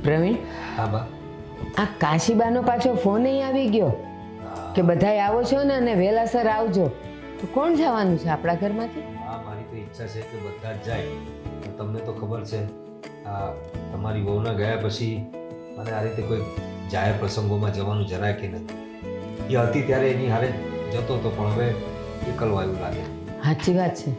પ્રવીણ, હા બા. આ કાશીબાનો પાછો ફોન અહીં આવી ગયો કે બધાય આવો છો ને અને વહેલાસર આવજો. તો કોણ જવાનું છે આપણા ઘરમાંથી? હા, મારી તો ઈચ્છા છે કે બધા જ જાય. પણ તમને તો ખબર છે આ તમારી વહુના ગયા પછી મને આ રીતે કોઈ જાહેર પ્રસંગોમાં જવાનું જરાય કે નથી. એ હતી ત્યારે એની હારે જતો હતો, પણ હવે એકલવા એવું લાગે. સાચી વાત છે.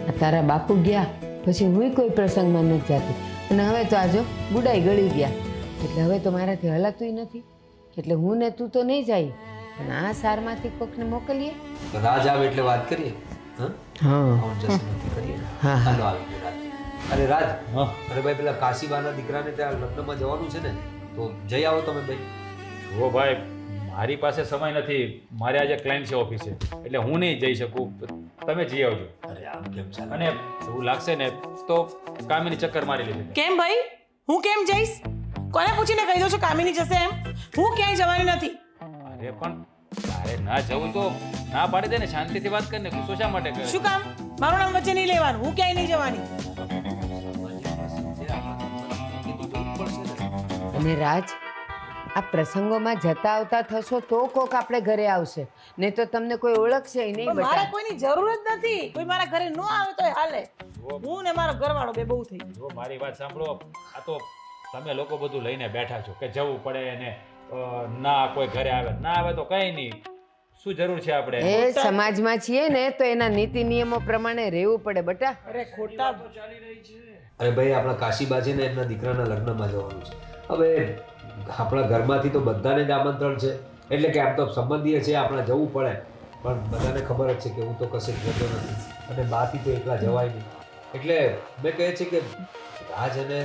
આ તારા બાપુ ગયા પછી હું કોઈ પ્રસંગમાં નથી જતી, અને હવે તો આજો બુડાઈ ગળી ગયા, એટલે હવે તો મારાથી હલાતુંય નથી. એટલે હું ને તું તો નહીં જાય, પણ આ સારમાંથી કોકને મોકલીએ. તો રાજ આવે એટલે વાત કરીએ. હા, હા આઉટ જસ્ટ નથી કરીએ. હા, હા. હાલો આવી ગયો રાજ. અરે રાજ, અરે ભાઈ પેલા કાશીબાના દીકરાને ત્યાં લગ્નમાં જવાનું છે ને, તો જઈ આવો તમે ભાઈ. જુઓ ભાઈ, મારી પાસે સમય નથી. મારે આજે ક્લાયન્ટ છે ઓફિસે, એટલે હું નહીં જઈ શકું. તમે જઈ આવજો. અરે આમ કેમ ચાલે? અને એવું લાગશે ને તો કામિની ચક્કર મારી લેજે. કેમ ભાઈ? હું કેમ જઈશ? કોને પૂછીને કહી દો છો કામિની જશે એમ? હું ક્યાંય જવાની નથી. અરે પણ તારે ના જવું તો ના પાડી દે ને, શાંતિથી વાત કરીને. ગુસ્સો શા માટે કરે? શું કામ? મારું નામ વચ્ચે નહીં લેવાનું. હું ક્યાંય નહીં જવાની. અને રાજ, આ પ્રસંગોમાં જતા આવતા થશો તો કોક આપણે ઘરે આવશે, નહીં તો તમને કોઈ ઓળખશે નહીં. પણ મારે બેટા, કોઈની જરૂર જ નથી. કોઈ મારા ઘરે ન આવે તો હાલે. હું ને મારો ઘરવાળો બે બહુ થઈ ગયું. જો મારી વાત સાંભળો, આ તો તમે લોકો બધું લઈને બેઠા છો કે જવું પડે ને ના કોઈ ઘરે આવે ના આવે તો કઈ નહીં. શું જરૂર છે આપણે? એ સમાજમાં છીએ ને તો એના નીતિ નિયમો પ્રમાણે રહેવું પડે બેટા. અરે ખોટા. અરે ભાઈ, આપણા કાશીબા છે ને એમના દીકરાના લગ્નમાં જવાનું છે. હવે આપણા ઘરમાંથી તો બધાને જ આમંત્રણ છે, એટલે કે આમ તો સંબંધીએ છે, આપણે જવું પડે. પણ બધાને ખબર જ છે કે હું તો કશે જતો નથી, અને બાથી તો એકલા જવાય નહીં. એટલે મેં કહે છે કે રાજ અને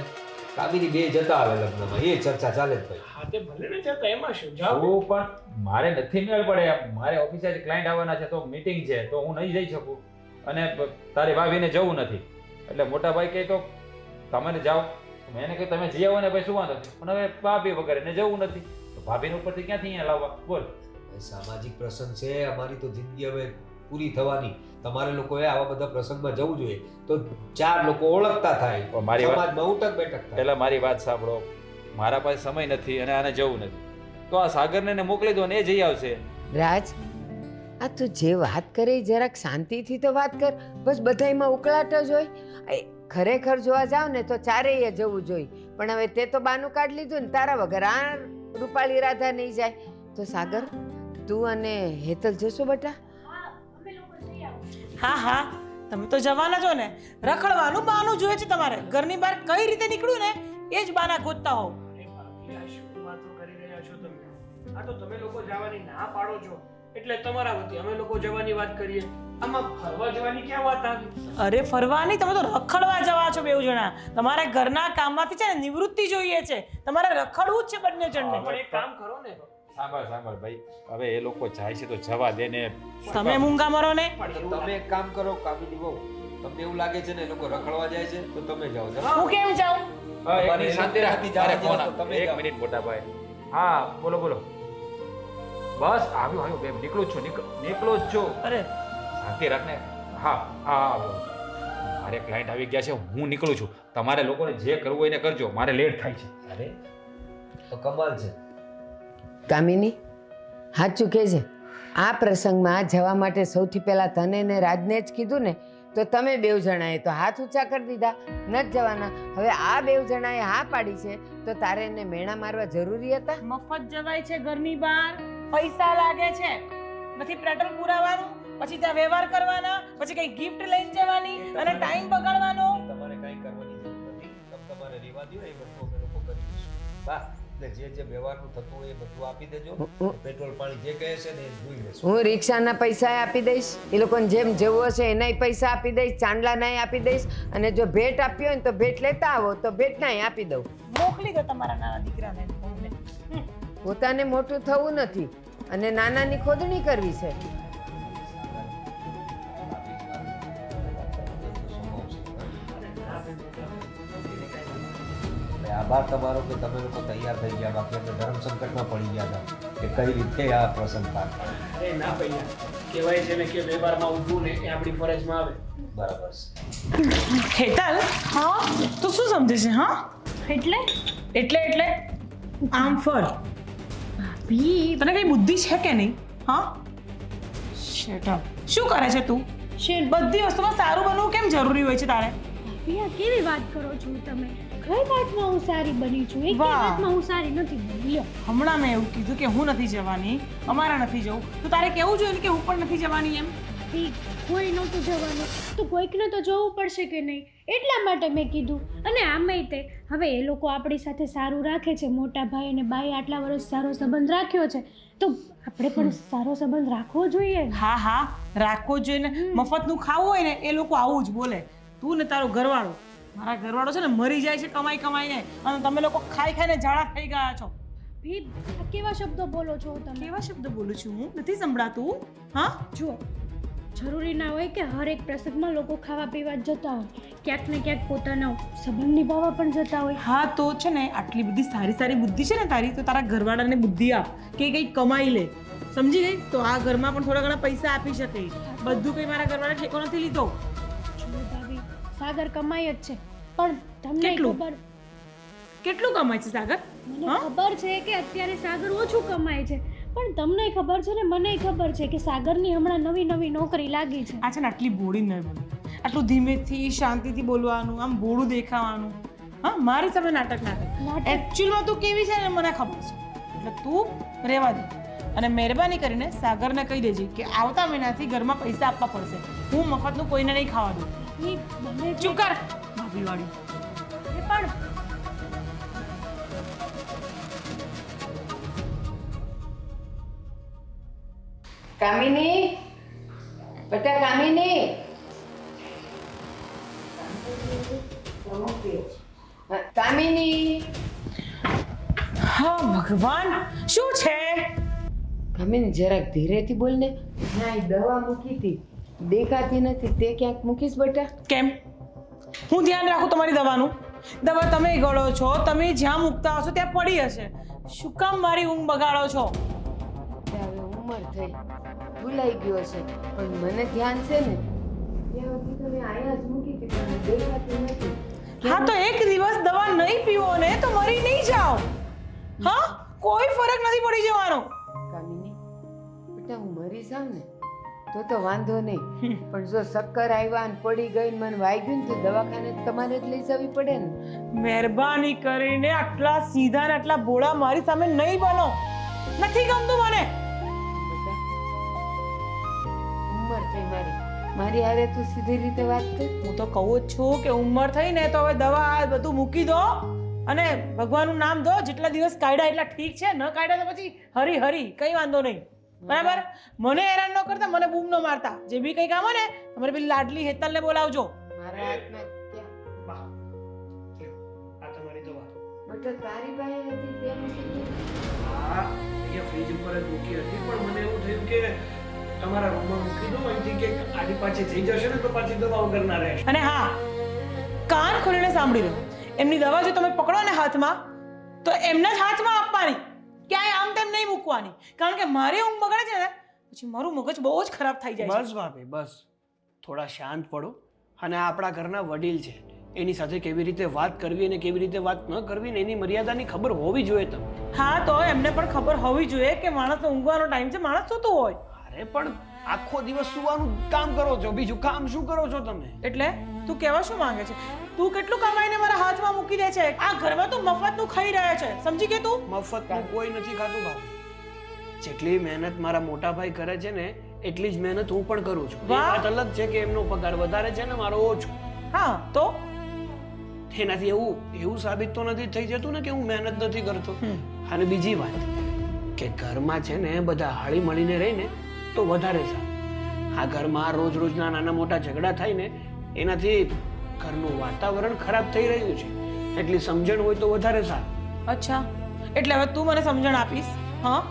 કામિની બે જતા આવે લગ્નમાં. એ ચર્ચા ચાલે જ ભાઈ. હા તે ભલે ને જતા, એમાં શું? હું જાઓ. પણ મારે નથી મેળ પડે. મારે ઓફિસે ક્લાયન્ટ આવવાના છે, તો મીટિંગ છે, તો હું નહીં જઈ શકું. અને તારી ભાભીને જવું નથી, એટલે મોટા ભાઈ કહે તો તમે જાઓ. મેં એને કહ્યું તમે જઈ આવો ને ભાઈ, શું વાંધો છે? પણ હવે ભાભી વગર એને જવું નથી, તો ભાભીને ઉપરથી ક્યાંથી અહીંયા લાવવા? બોલ. ભાઈ, સામાજિક પ્રસંગ છે, અમારી તો જિંદગી હવે પૂરી થવાની. તમારે લોકોએ આવા બધા પ્રસંગમાં જવું જોઈએ, તો ચાર લોકો ઓળખતા થાય, તો મારી વાત- સમાજમાં ઉઠક બેઠક થાય. પહેલા મારી વાત સાંભળો. મારા પાસે સમય નથી અને આને જવું નથી, તો આ સાગરને મોકલી દો ને એ જઈ આવશે. રાજ, આ તું જે વાત કરે એ જરાક શાંતિથી તો વાત કર. બસ બધાયમાં ઉકળાટ જ હોય. એ ખરેખર જોવા જાવ ને તો ચારેય જવું જોઈએ, પણ હવે તે તો બાનું કાઢ લીધું ને, તારા વગર આ રૂપાળી રાધા નહીં જાય. તો સાગર, તું અને હેતલ જશો બેટા? હા હા, તમે તો જવાના છો ને. રખડવાનું બહાનું જોઈએ છે તમારે. ઘરની બહાર કઈ રીતે નીકળ્યું ને એ જ બહાના ગોતતા હોવ. અરે ભાભી, આ શું વાતો કરી રહ્યા છો તમે? આ તો તમે લોકો જવાની ના પાડો છો, એટલે તમારા વતી અમે લોકો જવાની વાત કરીએ. આમાં ફરવા જવાની ક્યાં વાત આવી? અરે ફરવા નહીં, તમે તો રખડવા જવા છો બેઉ જણા. તમારે ઘરના કામમાંથી છે ને નિવૃત્તિ જોઈએ છે. તમારે રખડવું જ છે બંને જણને. પણ એક કામ કરો ને, સાંભળ ભાઈ, હવે એ લોકો જાય છે તો જવા દે ને. તમે મૂંગા મરો ને. તમે એક કામ કરો કામિની બહુ, તમને એવું લાગે છે ને એ લોકો રખડવા જાય છે, તો તમે જાઓ. જાઓ. હું કેમ જાઉં? એક મિનિટ શાંતિ રાખ. શાંતિથી જવા અરે ફોન દો, તમે એક જાઓ. મિનિટ મોટા ભાઈ. હા બોલો બોલો. બસ આવ્યો બેન, નીકળું જ છું, નીકળું જ છું. અરે શાંતિ રાખ ને. હા હા બોલો. મારે ક્લાયન્ટ આવી ગયા છે, હું નીકળું છું. તમારે લોકોને જે કરવું હોય એને કરજો, મારે લેટ થાય છે. અરે તો કમાલ છે. કામિની, સાચું કહેજે. આ પ્રસંગમાં જવા માટે સૌથી પહેલાં તને ને રાજને જ કીધું ને, તો તમે બેઉ જણાએ તો હાથ ઊંચા કરી દીધા, નથી જવાના. હવે આ બેઉ જણાએ હા પાડી છે, તો તારે એને મેણા મારવા જરૂરી હતા? મફત જવાય છે ઘરની બહાર, પૈસા લાગે છે. નથી પેટ્રોલ પુરાવાનું, પછી ત્યાં વ્યવહાર કરવાના, પછી કઈ ગિફ્ટ લઈને જવાની અને ટાઈમ બગાડવાનો. તમારે કાંઈ કરવાની જરૂર નથી. તમારે રહેવા દો, એ બધું અમે લોકો કરી દઈશું. હા, એટલે જે વ્યવહારનું થતું હોય એ બધું આપી દેજો. પેટ્રોલ પાણી જે કહે છે ને એ જોઈ લેશું. હું રિક્ષાના પૈસા આપી દઈશ, એ લોકોને જેમ જવું હશે એનાય પૈસા આપી દઈશ, ચાંદલાનાય આપી દઈશ, અને જો ભેટ આપી હોય ને તો ભેટ લેતા આવો તો ભેટનાય આપી દઉં. મોકલી દો તમારા નાના દીકરાને બહુને. પોતાને મોટું થવું નથી અને નાનાની ખોદણી કરવી છે. આભાર તમારો કે તમે લોકો તૈયાર થઈ ગયા. બાકી અમે ધર્મ સંકટમાં પડી ગયા હતા કે કઈ રીતે આ પ્રસંગ પાર પાડવો. અરે ના પૈયા, કહેવાય છે ને કે વ્યવહારમાં ઊભું ને એ આપણી ફરજમાં આવે. બરાબર છે. હેતલ, હા તું શું સમજે છે? હા એટલે આમ ફર. ભાભી તને કઈ બુદ્ધિ છે કે નહીં? હા, શટ અપ. શું કરે છે તું? બધી વસ્તુમાં સારું બનવું કેમ જરૂરી હોય છે તારે? ભાભી આ કેવી વાત કરો છો તમે? કઈ વાતમાં હું સારી બની છું? એક વાહ. વાતમાં હું સારી નથી બની. લ્યો હમણાં મેં એવું કીધું કે હું નથી જવાની, અમારા નથી જવું, તો તારે કેવું જોઈએ ને કે હું પણ નથી જવાની એમ? ભાભી કોઈ નહોતું જવાનું તો કોઈકને તો જવું પડશે કે નહીં, એટલા માટે મેં કીધું. અને આમેય તે હવે એ લોકો આપણી સાથે સારું રાખે છે, મોટા ભાઈ અને બાઈ આટલા વર્ષ સારો સંબંધ રાખ્યો છે, તો આપણે પણ સારો સંબંધ રાખવો જોઈએ ને. હા હા, રાખવો જ જોઈએ ને. મફતનું ખાવું હોય ને એ લોકો આવું જ બોલે. તું ને તારો ઘરવાળો, મારા ઘરવાળો છે ને મરી જાય છે કમાઈ કમાઈને, અને તમે લોકો ખાઈ ખાઈને ઝાડા થઈ ગયા છો. ભાઈ આ કેવા શબ્દો બોલો છો તમે? કેવા શબ્દ બોલું છું હું? નથી સંભળાતું? હા, જુઓ, જરૂરી ના હોય કે હરેક પ્રસંગમાં લોકો ખાવા પીવા જ જતા હોય, ક્યાંક ને ક્યાંક પોતાનો સંબંધ નિભાવવા પણ જતા હોય. હા તો છે ને, આટલી બધી સારી સારી બુદ્ધિ છે ને તારી, તો તારા ઘરવાળાને બુદ્ધિ આપ કે કંઈક કમાઈ લે. સમજી ગઈ? તો આ ઘરમાં પણ થોડા ઘણા પૈસા આપી શકે. બધું કંઈ મારા ઘરવાળા ઠેકો નથી લીધો. જુઓ ભાભી, સાગર કમાય જ છે, પણ તમને કેટલું? ખબર, કેટલું કમાય છે સાગર? મને હા? ખબર છે કે અત્યારે સાગર ઓછું કમાય છે, પણ તમને ખબર છે ને મને ખબર છે કે સાગરની હમણાં નવી નવી નોકરી લાગી છે. આ છે ને આટલી બોડી ન બોલ, આટલું ધીમેથી શાંતિથી બોલવાનું, આમ બોળું દેખાવાનું. હા, મારી સામે નાટક ના કર. નાટક? એકચ્યુઅલમાં તું કેવી છે ને મને ખબર છે, એટલે તું રહેવા દે. અને મહેરબાની કરીને સાગરને કહી દેજે કે આવતા મહિનાથી ઘરમાં પૈસા આપવા પડશે. હું મફતનું કોઈને નહીં ખાવા દઉં. એ બને છે ચૂપ કર ભાભી વાળી. પણ કામિની, બેટા કામિની. કામિની, હા ભગવાન, શું છે? કામિની જરાક ધીરેથી બોલ ને. ના, એ દવા મૂકી હતી, દેખાતી નથી. તે ક્યાંક મૂકીશ બેટા? કેમ? હું ધ્યાન રાખું તમારી દવાનું? દવા તમે ગળો છો, તમે જ્યાં મૂકતા હશો ત્યાં પડી હશે. શું કામ મારી ઊંઘ બગાડો છો? હવે ઉંમર થઈ, ભૂલાઈ ગયો છે, પણ મને ધ્યાન છે ને ત્યાં સુધી તમે અહીંયા જ મૂકી હતી, પણ દેખાતી નથી. હા તો એક દિવસ દવા નહીં પીવો ને તો મરી નહીં જાઓ. હા, કોઈ ફરક નથી પડી જવાનો. કામિની બેટા, હું મરી જાઉં ને તો વાંધો નહીં, પણ જો શક્કર આવ્યા ને પડી ગઈ ને મને વાગ્યું ને તો દવાખાને તમારે જ લઈ જવી પડે ને. મહેરબાની કરીને આટલા સીધા ને આટલા ભોળા મારી સામે નહીં બનો. નથી ગમતું મને. બેટા, ઉંમર થઈ મારી હારે તું સીધી રીતે વાત કર. હું તો કહું જ છું કે ઉંમર થઈ ને તો હવે દવા આ બધું મૂકી દો અને ભગવાનનું નામ દો. જેટલા દિવસ કાઢ્યા એટલા ઠીક છે, ન કાઢ્યા તો પછી હરી હરી, કઈ વાંધો નહીં. બરાબર? મને હેરાન ન કરતા, મને બૂમ ન મારતા. જે બી કઈ કામ હોય ને તમારે પેલી લાડલી હેતલને બોલાવજો. મારા હાથમાં ક્યાં? વાહ, લ્યો, આ તમારી દવા. બેટા તારી પાસે હતી તેમ કીધું. હા, અહીંયા ફ્રીજ ઉપર જ મૂકી હતી, પણ મને એવું થયું કે તમારા રૂમમાં મૂકી દો, અહીંથી કે આડી પાછી થઈ જશે ને તો પાછી દવા વગર ના રહેશે. અને હા, કાન ખોલીને સાંભળી લો. એમની દવા જો તમે પકડો ને હાથમાં, તો એમના જ હાથમાં આપવાની, ક્યાંય આમ તેમ નહીં મૂકવાની. કારણ કે મારી ઊંઘ બગડે છે ને પછી મારું મગજ બહુ જ ખરાબ થઈ જાય છે. બસ ભાભી, બસ થોડા શાંત પડો. અને આ આપણા ઘરના વડીલ છે, એની સાથે કેવી રીતે વાત કરવી અને કેવી રીતે વાત ન કરવી ને એની મર્યાદાની ખબર હોવી જોઈએ તમને. હા તો એમને પણ ખબર હોવી જોઈએ કે માણસનો ઊંઘવાનો ટાઈમ છે, માણસ સૂતો હોય. અરે પણ આખો દિવસ સુવાનું કામ કરો છો, બીજું કામ શું કરો છો તમે? એટલે તું કહેવા શું માંગે છે? તું કેટલું કમાઈને મારા હાથમાં મૂકી દે છે? આ ઘરમાં તું મફતનું ખાઈ રહ્યો છે, સમજી કે તું? મફતનું કોઈ નથી ખાતું ભાભી. જેટલી મહેનત મારા મોટા ભાઈ કરે છે ને એટલી જ મહેનત હું પણ કરું છું. એ વાહ. વાત અલગ છે કે એમનો પગાર વધારે છે ને મારો ઓછો. હા તો એનાથી એવું સાબિત તો નથી થઈ જતું ને કે હું મહેનત નથી કરતો. અને બીજી વાત કે ઘરમાં છે ને બધા હળી મળીને રહીને તો વધારે સારું. આ ઘરમાં રોજ રોજના નાના મોટા ઝઘડા થાય ને એનાથી ઘરનું વાતાવરણ ખરાબ થઈ રહ્યું છે. એટલી સમજણ હોય તો વધારે સારું. અચ્છા, એટલે હવે તું મને સમજણ આપીશ? હા,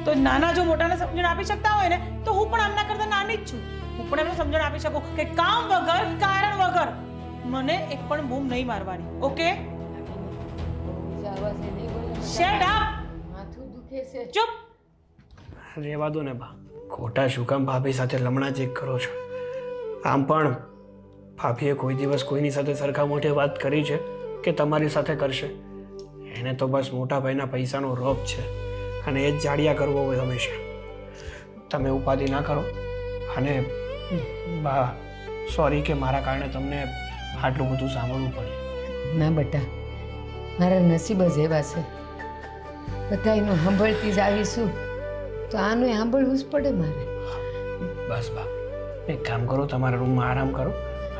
તો નાના જો મોટાને સમજણ આપી શકતા હોય ને તો હું પણ આમના કરતા નાની જ છું. હું પણ એમને સમજણ આપી શકું કે કામ વગર, કારણ વગર મને એક પણ બૂમ નહીં મારવાની. ઓકે? બીજા અવાજે નહીં બોલે. Shut up. માથું દુખે છે. ચૂપ. રહેવા દો ને બા, ખોટા શું કામ ભાભી સાથે લમણા ચેક કરો છો? આમ પણ ભાભીએ કોઈ દિવસ કોઈની સાથે સરખા મોઢે વાત કરી છે? કે તમારી સાથે કરશે. એને તો બસ મોટા ભાઈના પૈસાનો રોપ છે અને એ જ જાડિયા કરવો હોય હંમેશા. તમે ઉપાધિ ના કરો. અને બા સોરી કે મારા કારણે તમને આટલું બધું સાંભળવું પડ્યું. ના બેટા, મારા નસીબ જ એવા છે. બધાયનું સાંભળતી જ આવીશું તો આનું સાંભળવું જ પડે મારે. બસ બા, એક કામ કરો, તમારા રૂમમાં આરામ કરો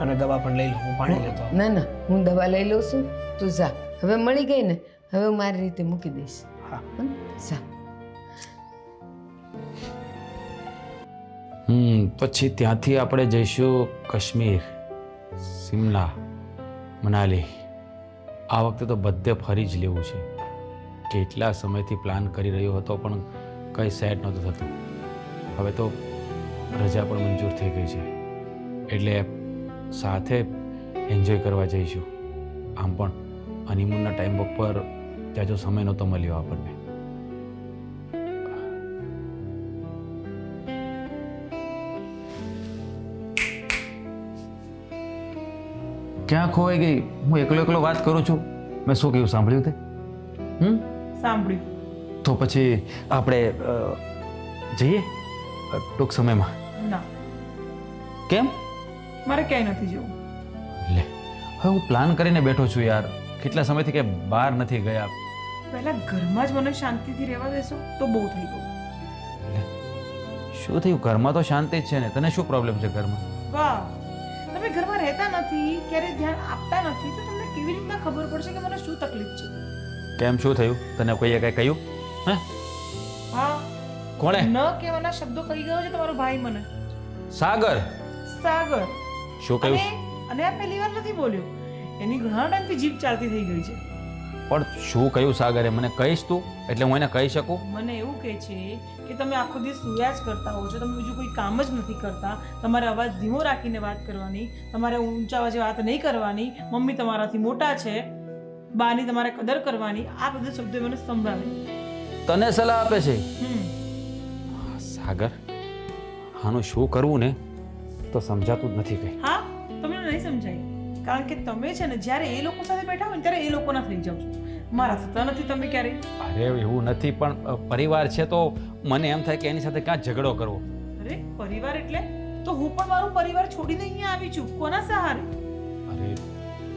અને દવા પણ લઈ લો. હું પાણી લેતો આવું. ના ના, હું દવા લઈ લઉં છું, તું જા. હવે મળી ગઈ ને, હવે હું મારી રીતે મૂકી દઈશ. હા. હં? જા. પછી ત્યાંથી આપણે જઈશું કાશ્મીર, શિમલા, મનાલી. આ વખતે તો બધે ફરી જ લેવું છે. કેટલા સમયથી પ્લાન કરી રહ્યો હતો પણ કંઈ સેટ નહોતું થતું. હવે તો રજા પણ મંજૂર થઈ ગઈ છે એટલે સાથે એન્જોય કરવા જઈશું. આમ પણ હનીમૂનના ટાઈમ પર જાજો સમય નહોતો મળ્યો આપણને. ક્યાં ખોવાઈ ગઈ? હું એકલો એકલો વાત કરું છું. મેં શું કહ્યું સાંભળ્યું તે? સાંભળ્યું. તો પછી આપણે જઈએ ટૂંક સમયમાં. ના, કેમ? મારે ક્યાંય નથી જવું. લે, હવે હું પ્લાન કરીને બેઠો છું યાર. કેટલા સમયથી કે બહાર નથી ગયા. પહેલા ઘરમાં જ મને શાંતિથી રહેવા દેશો તો બહુ થઈ ગયું. લે, શું થયું? ઘરમાં તો શાંતિ જ છે ને. તને શું પ્રોબ્લેમ છે ઘરમાં? વાહ, તમે ઘરમાં રહેતા નથી, ક્યારેય ધ્યાન આપતા નથી, તો તમને કેવી રીતના ખબર પડશે કે મને શું તકલીફ છે? કેમ, શું થયું? તને કોઈએ કંઈ કહ્યું? હે? હા, કોણે? ન કહેવાના શબ્દો કહી ગયો છે તમારો ભાઈ મને. સાગર. સાગર. શું કહ્યું? અને આ પહેલી વાર નથી બોલ્યો. એની ઘણા ટાઈમથી જીભ ચાલતી થઈ ગઈ છે. પણ શું કહ્યું સાગરે? મને કહીશ તું એટલે હું એને કહી શકું. મને એવું કહે છે કે તમે આખો દિવસ સૂયા જ કરતા હો છો, તમે બીજું કોઈ કામ જ નથી કરતા, તમારે અવાજ ધીમો રાખીને વાત કરવાની, તમારે ઊંચા અવાજે વાત નહીં કરવાની, મમ્મી તમારાથી મોટા છે, બાની તમારે કદર કરવાની. આ બધા શબ્દો મને સંભળાવે. તને સલાહ આપે છે સાગર? આનું શું કરવું ને તો સમજાતું જ નથી કઈ. હા, તમને નહીં સમજાય, કારણ કે તમે છે ને જ્યારે એ લોકો સાથે બેઠા હોય ને ત્યારે એ લોકોના થઈ જાવ છો. મારા થતા નથી તમે ક્યારેય. અરે એવું નથી, પણ પરિવાર છે તો મને એમ થાય કે એની સાથે ક્યાં ઝઘડો કરવો. અરે પરિવાર એટલે તો હું પણ મારું પરિવાર છોડીને અહીંયા આવી છું. કોના સહારે? અરે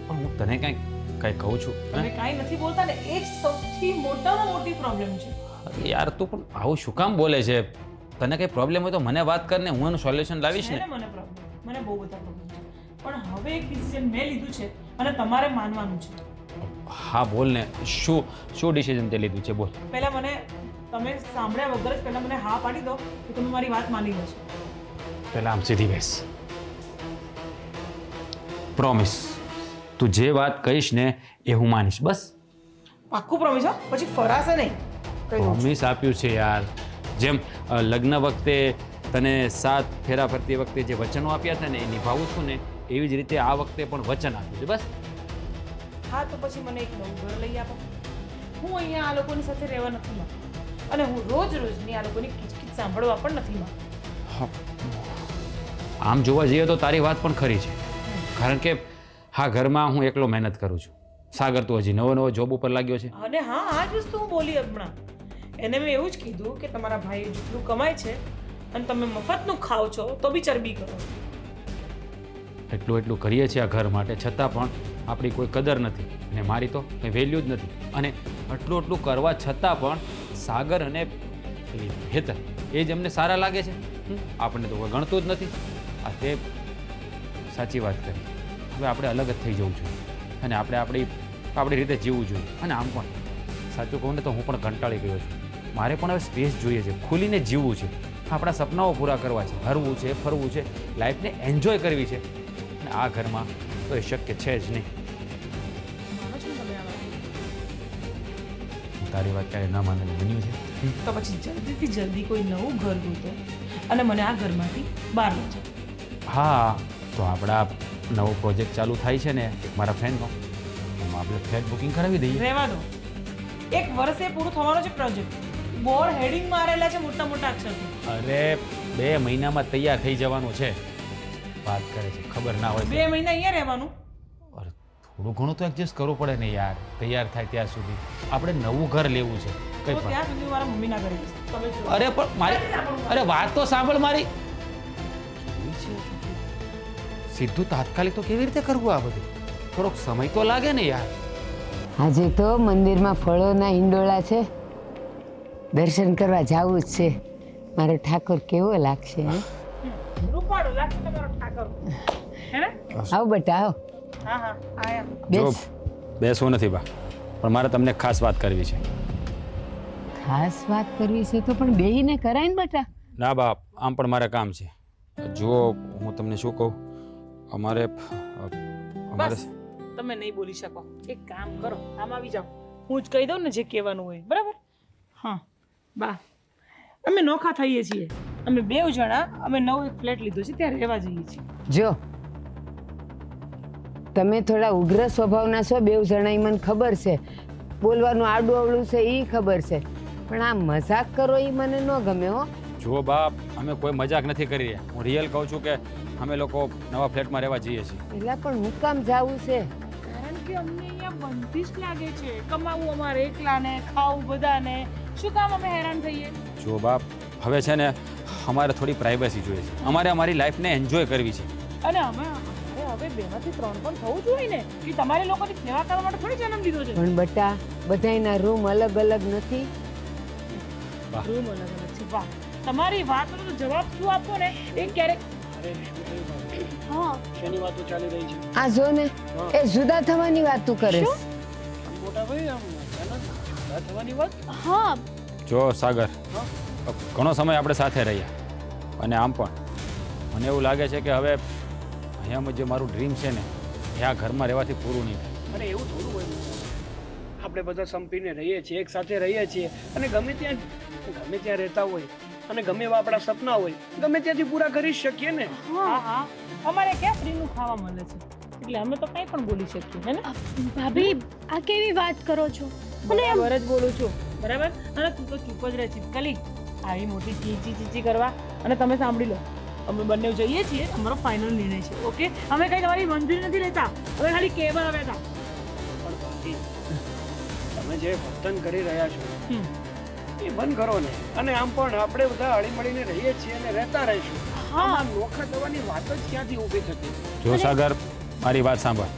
પણ હું તને કઈ કહું છું. તમે કાંઈ નથી બોલતા ને, એ જ સૌથી મોટામાં મોટી પ્રોબ્લેમ છે. અરે યાર તું પણ આવું શું કામ બોલે છે? તને કઈ પ્રોબ્લેમ હોય તો મને વાત કર ને, હું એનું સોલ્યુશન લાવીશ છે ને. ને મને પ્રોબ્લેમ, મને બહુ બધા પ્રોબ્લેમ છે, પણ હવે એક ડિસિઝન મેં લીધું છે અને તમારે માનવાનું છે. હા બોલ ને, શું શું ડિસિઝન તે લીધું છે? બોલ. પહેલા મને તમે સાંભળ્યા વગર જ પહેલા મને હા પાડી દો કે તમે મારી વાત માની લેશો. પહેલા આમ સીધી બેસ. પ્રોમિસ, તું જે વાત કહીશ ને એ હું માનીશ. બસ પાક્કું પ્રોમિસ હો, પછી ફરાશે નહીં. કહી દઉં છું. પ્રોમિસ આપ્યું છે યાર. જેમ લગ્ન વખતે તને 7 ફેરા ફરતી વખતે જે વચનો આપ્યા હતા ને એ નિભાવું છું ને, એવી જ રીતે આ વખતે પણ વચન આપ્યું છે. બસ. હા, તો પછી મને એક નવું ઘર લઈ આપો. હું અહીંયા આ લોકોની સાથે રહેવા નથી માંગતી અને હું રોજ રોજની આ લોકોની કિચકિચ સાંભળવા પણ નથી માંગતી. આમ જોવા જઈએ તો તારી વાત પણ ખરી છે, કારણ કે હા ઘરમાં હું એકલો મહેનત કરું છું. સાગર તો હજી નવો જોબ ઉપર લાગ્યો છે. અને હા, આ જ વસ્તુ હું બોલી હમણાં. એને મેં એવું જ કીધું કે તમારા ભાઈ જેટલું કમાય છે અને તમે મફતનું ખાઓ છો તો બી ચરબી કરો. એટલું કરીએ છીએ આ ઘર માટે, છતાં પણ આપણી કોઈ કદર નથી અને મારી તો કંઈ વેલ્યુ જ નથી. અને આટલું કરવા છતાં પણ સાગર અને પેલી હેતર એ જ અમને સારા લાગે છે. આપણને તો કોઈ ગણતું જ નથી. આ તે સાચી વાત કરી. હવે આપણે અલગ જ થઈ જવું જોઈએ અને આપણે આપણી રીતે જીવવું જોઈએ. અને આમ પણ સાચું કહું ને તો હું પણ કંટાળી ગયો છું. મારે પણ હવે સ્પેસ જોઈએ છે, ખુલીને જીવવું છે, આપણા સપનાઓ પૂરા કરવા છે, હરવું છે, ફરવું છે, લાઈફને એન્જોય કરવી છે. અને આ ઘરમાં તો એ શક્ય છે જ નહીં. માનો છો ને તમે આ વાત? તારી વાત ક્યારે ના માનવાની બન્યું છે? તો પછી જલ્દીથી જલ્દી કોઈ નવું ઘર ગોતો અને મને આ ઘરમાંથી બહાર લઈ જાઓ. હા, તો આપણા નવો પ્રોજેક્ટ ચાલુ થાય છે ને મારા ફ્રેન્ડનો, એમાં આપણે ફ્લેટ બુકિંગ કરાવી દઈએ. રહેવા દો, 1 વર્ષે પૂરું થવાનો છે પ્રોજેક્ટ. બોર્ડ હેડિંગ મારેલા છે મોટા મોટા અક્ષરથી. અરે 2 મહિનામાં તૈયાર થઈ જવાનું છે. વાત કરે છે, ખબર ના હોય. 2 મહિના અહીંયા રહેવાનું. અરે થોડું ઘણું તો એડજસ્ટ કરવું પડે ને યાર, તૈયાર થાય ત્યાં સુધી. આપણે નવું ઘર લેવું છે તો કંઈ પણ. ત્યાં સુધી મારા મમ્મીના ઘરે જઈશ. તમે જો. અરે પણ મારી અરે વાત તો સાંભળ મારી. સીધું તાત્કાલિક તો કેવી રીતે કરવું આ બધું? થોડોક સમય તો લાગે ને યાર. આજે તો મંદિરમાં ફળોના હિંડોળા છે, દર્શન કરવા જવું જ છે. મારો ઠાકોર કેવો લાગશે હે? રૂપાળો લાગશે તમારો ઠાકર. હે ને? આવ બેટા આવ, હા હા આયા. જો બેસ. બેસવું નથી બા, પણ મારે તમને ખાસ વાત કરવી છે. ખાસ વાત કરવી છે તો પણ બેહીને કરાય ને બેટા. ના બાપ, આમ પણ મારે કામ છે. જુઓ હું તમને શું કહું, અમારે બસ તમે નહીં બોલી શકો. એક કામ કરો, આમ આવી જાઓ, હું જ કહી દઉં ને જે કહેવાનું હોય. બરાબર? હા બા, અમે નોખા થઈએ છીએ. અમે બેવ જણા અમે નવો એક ફ્લેટ લીધો છે, ત્યાં રહેવા જઈએ છીએ. જો તમે થોડા ઉગ્ર સ્વભાવના છો બેઉ જણા, ઈ મને ખબર છે. બોલવાનું આડું અવળું છે એ ખબર છે, પણ આ મજાક કરો એ મને ન ગમે હો. જુઓ બાપ, અમે કોઈ મજાક નથી કરી રહ્યા. હું રિયલ કહું છું કે અમે લોકો નવા ફ્લેટમાં રહેવા જઈએ છીએ. પેલા પણ હું કામ જાવું છે? કારણ કે અમને અહીંયા બંધીશ લાગે છે. કમાવું અમારે એકલાને, ખાવું બધાને. શું કામ અમે હેરાન થઈએ? જુઓ બાપ, હવે છે ને અમારે થોડી પ્રાઇવસી જોઈએ છે. અમારે અમારી લાઈફને એન્જોય કરવી છે. અને અમે હવે બેમાંથી ત્રણ પણ થવું જોઈએ ને, કે તમારે લોકોની સેવા કરવા માટે થોડી જન્મ લીધો છે. પણ બટા બધાયના રૂમ અલગ અલગ નથી. રૂમ અલગ અલગ છે. વાહ, તમારી વાતનો તો જવાબ શું આપો ને એ ક્યારેક. હા શેની વાતો ચાલી રહી છે? આ જો ને એ જુદા થવાની વાત તું કરે છે. મોટા ભાઈ આમ અચાનક જુદા થવાની વાત? હા જો સાગર, ઘણો સમય આપણે સાથે રહ્યા, અને આમ પણ મને એવું લાગે છે કે હવે અહીંયા જે મારું ડ્રીમ છે ને એ આ ઘરમાં રહેવાથી પૂરું નહીં થાય. અરે એવું થોડું હોય. આપણે બધા સંપીને રહીએ છીએ, એક સાથે રહીએ છીએ, અને ગમે ત્યાં રહેતા હોય અને ગમે એવા આપણા સપના હોય ગમે ત્યાંથી પૂરા કરી શકીએ ને. હા હા, અમારે ક્યાં ફ્રીનું ખાવા મળે છે, એટલે અમે તો કંઈ પણ બોલી શકીએ. હે ને? ભાભી આ કેવી વાત કરો છો? બરાબર જ બોલું છું. બરાબર? અને તું તો ચૂપ જ રહે ચીપકલી, આવી મોટી ચીચી ચીચી કરવા. અને તમે સાંભળી લો, અમે બંને જઈએ છીએ, અમારો ફાઇનલ નિર્ણય છે. ઓકે? અમે કંઈ તમારી મંજૂરી નથી લેતા, અમે ખાલી કહેવા આવ્યા હતા. પણ ભાભી, તમે જે વર્તન કરી રહ્યા છો હમ. એ બંધ કરો ને. અને આમ પણ આપણે બધા હળી મળીને રહીએ છીએ અને રહેતા રહીશું. આમાં નોખા થવાની વાત જ ક્યાંથી ઊભી થતી? જો સાગર, મારી વાત સાંભળ.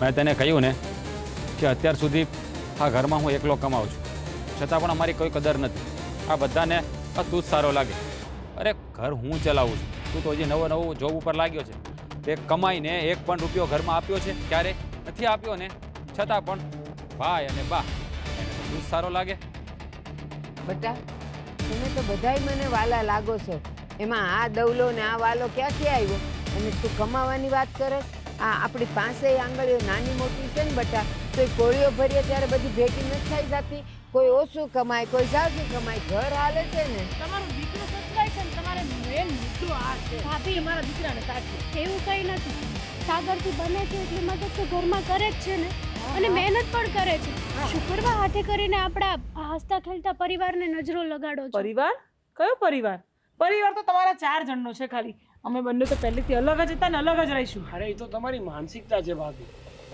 મેં તને કહ્યું ને કે અત્યાર સુધી આ ઘરમાં હું એકલો કમાઉં છું, છતાં પણ અમારી કોઈ કદર નથી. આ બધાને આ તું જ સારો લાગે. અરે ઘર હું ચલાવું છું, તું તો હજી નવો જોબ ઉપર લાગ્યો છે. તે કમાઈને એક પણ રૂપિયો ઘરમાં આપ્યો છે? ક્યારે નથી આપ્યો ને. છતાં પણ ભાઈ અને બા એને તો તું જ સારો લાગે. બટા તમે તો બધાય મને વાલા લાગો છો, એમાં આ દવલો ને આ વાલો ક્યાંથી આવ્યો? અને તું કમાવાની વાત કરે? આ આપણી પાસે આંગળીઓ નાની મોટી છે ને બટા, તો એ કોળીઓ ભરીએ ત્યારે બધી ભેગી નથી થઈ જતી. કોઈ ઓછું કમાય, કોઈ જાજુ કમાય, ઘર હાલે છે ને. તમારો દીકરો સચવાય છે ને તમારે મેન મુદ્દો આ છે. ભાભી મારા દીકરાને સાચું એવું કંઈ નથી. સાગરથી બને છે એટલી મદદ તો ઘરમાં કરે જ છે ને, અને મહેનત પણ કરે છે. શું કરવા હાથે કરીને આપણા આ હસતા ખેલતા પરિવારને નજરો લગાડો છો? પરિવાર? કયો પરિવાર? પરિવાર તો તમારા 4 જણનો છે ખાલી. અમે બંને તો પહેલેથી અલગ જ હતા ને અલગ જ રહીશું. અરે એ તો તમારી માનસિકતા છે ભાભી.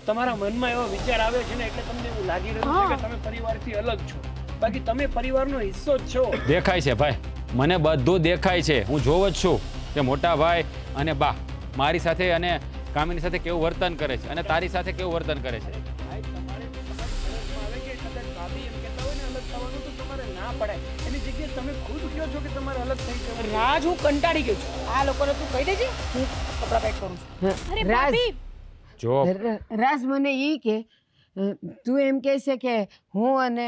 તમારા મનમાં એવો વિચાર આવે છે ને એટલે તમને એવું લાગી રહ્યું છે કે તમે પરિવારથી અલગ છો. બાકી તમે પરિવારનો હિસ્સો જ છો. દેખાય છે ભાઈ, મને બધું દેખાય છે. હું જોઉં જ છું કે મોટા ભાઈ અને બા મારી સાથે અને કામિની સાથે કેવું વર્તન કરે છે અને તારી સાથે કેવું વર્તન કરે છે. ભાઈ, તમારે સમજમાં આવે કે કદાચ ભાભી એમ કહેતા હોય ને અલગ થવાનું તો તમારે ના પડાય. એની જગ્યાએ તમે ખુદ કહો છો કે તમારે અલગ થઈ જવું. રાજ, હું કંટાળી ગયો છું. આ લોકોને તું કહી દેજે, હું કપડાં પેક કરું છું. અરે રાજ, ભાભી જો રાજ મને ઈ કે તું એમ કહે છે કે હું અને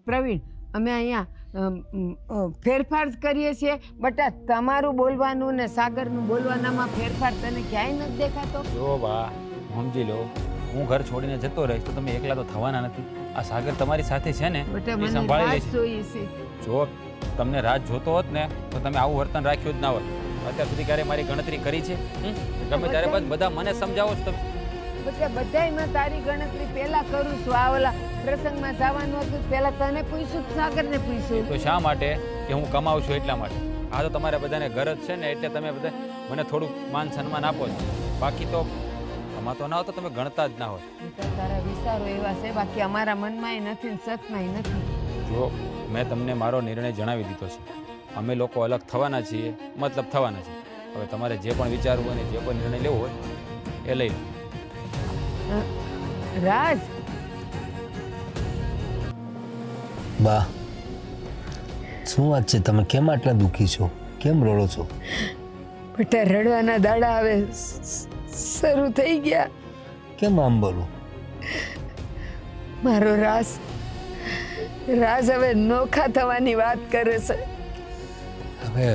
પ્રવીણ અમે અહીંયા ફેરફાર કરીએ છીએ. બટા તમારું બોલવાનું ને સાગરનું બોલવાનામાં ફેરફાર તને ક્યાંય નથી દેખાતો? જો બા, સમજી લો, હું ઘર છોડીને જતો રહીશ તો તમે એકલા તો થવાના નથી. આ સાગર તમારી સાથે છે ને, બટા એ મને સંભાળી રાજ લેશે. જોઈએ છે. જો તમને રાજ જોતો હોત ને તો તમે આવું વર્તન રાખ્યું જ ના હોત. અત્યાર સુધી ક્યારે મારી ગણતરી કરી છે? ગમે ત્યારે બસ બધા મને સમજાવો છો તમે. બટા બધાયમાં તારી ગણતરી પહેલા કરું છું. આ ઓલા પ્રસંગમાં જવાનું હતું પહેલા તને પૂછ્યું, સાગરને પૂછ્યું. તો શા માટે? કે હું કમાઉં છું એટલા માટે. આ તો તમારે બધાને ગરજ છે ને એટલે તમે બધા મને થોડુંક માન સન્માન આપો છો. બાકી તો આમાં તો ના હોય તો તમે ગણતા જ ના હોય. બેટા તારા વિચારો એવા છે, બાકી અમારા મનમાં નથી ને સતમાં નથી. જો મેં તમને મારો નિર્ણય જણાવી દીધો છે. અમે લોકો અલગ થવાના છીએ, મતલબ થવાના છીએ. હવે તમારે જે પણ વિચારવું હોય ને જે પણ નિર્ણય લેવો હોય એ લઈ લો. રાજ, બા શું વાત છે? તમે કેમ આટલા દુઃખી છો? કેમ રડો છો? બેટા રડવાના દાડા હવે શરૂ થઈ ગયા. કેમ આમ બોલો? મારો રાજ હવે નોખા થવાની વાત કરે છે. હવે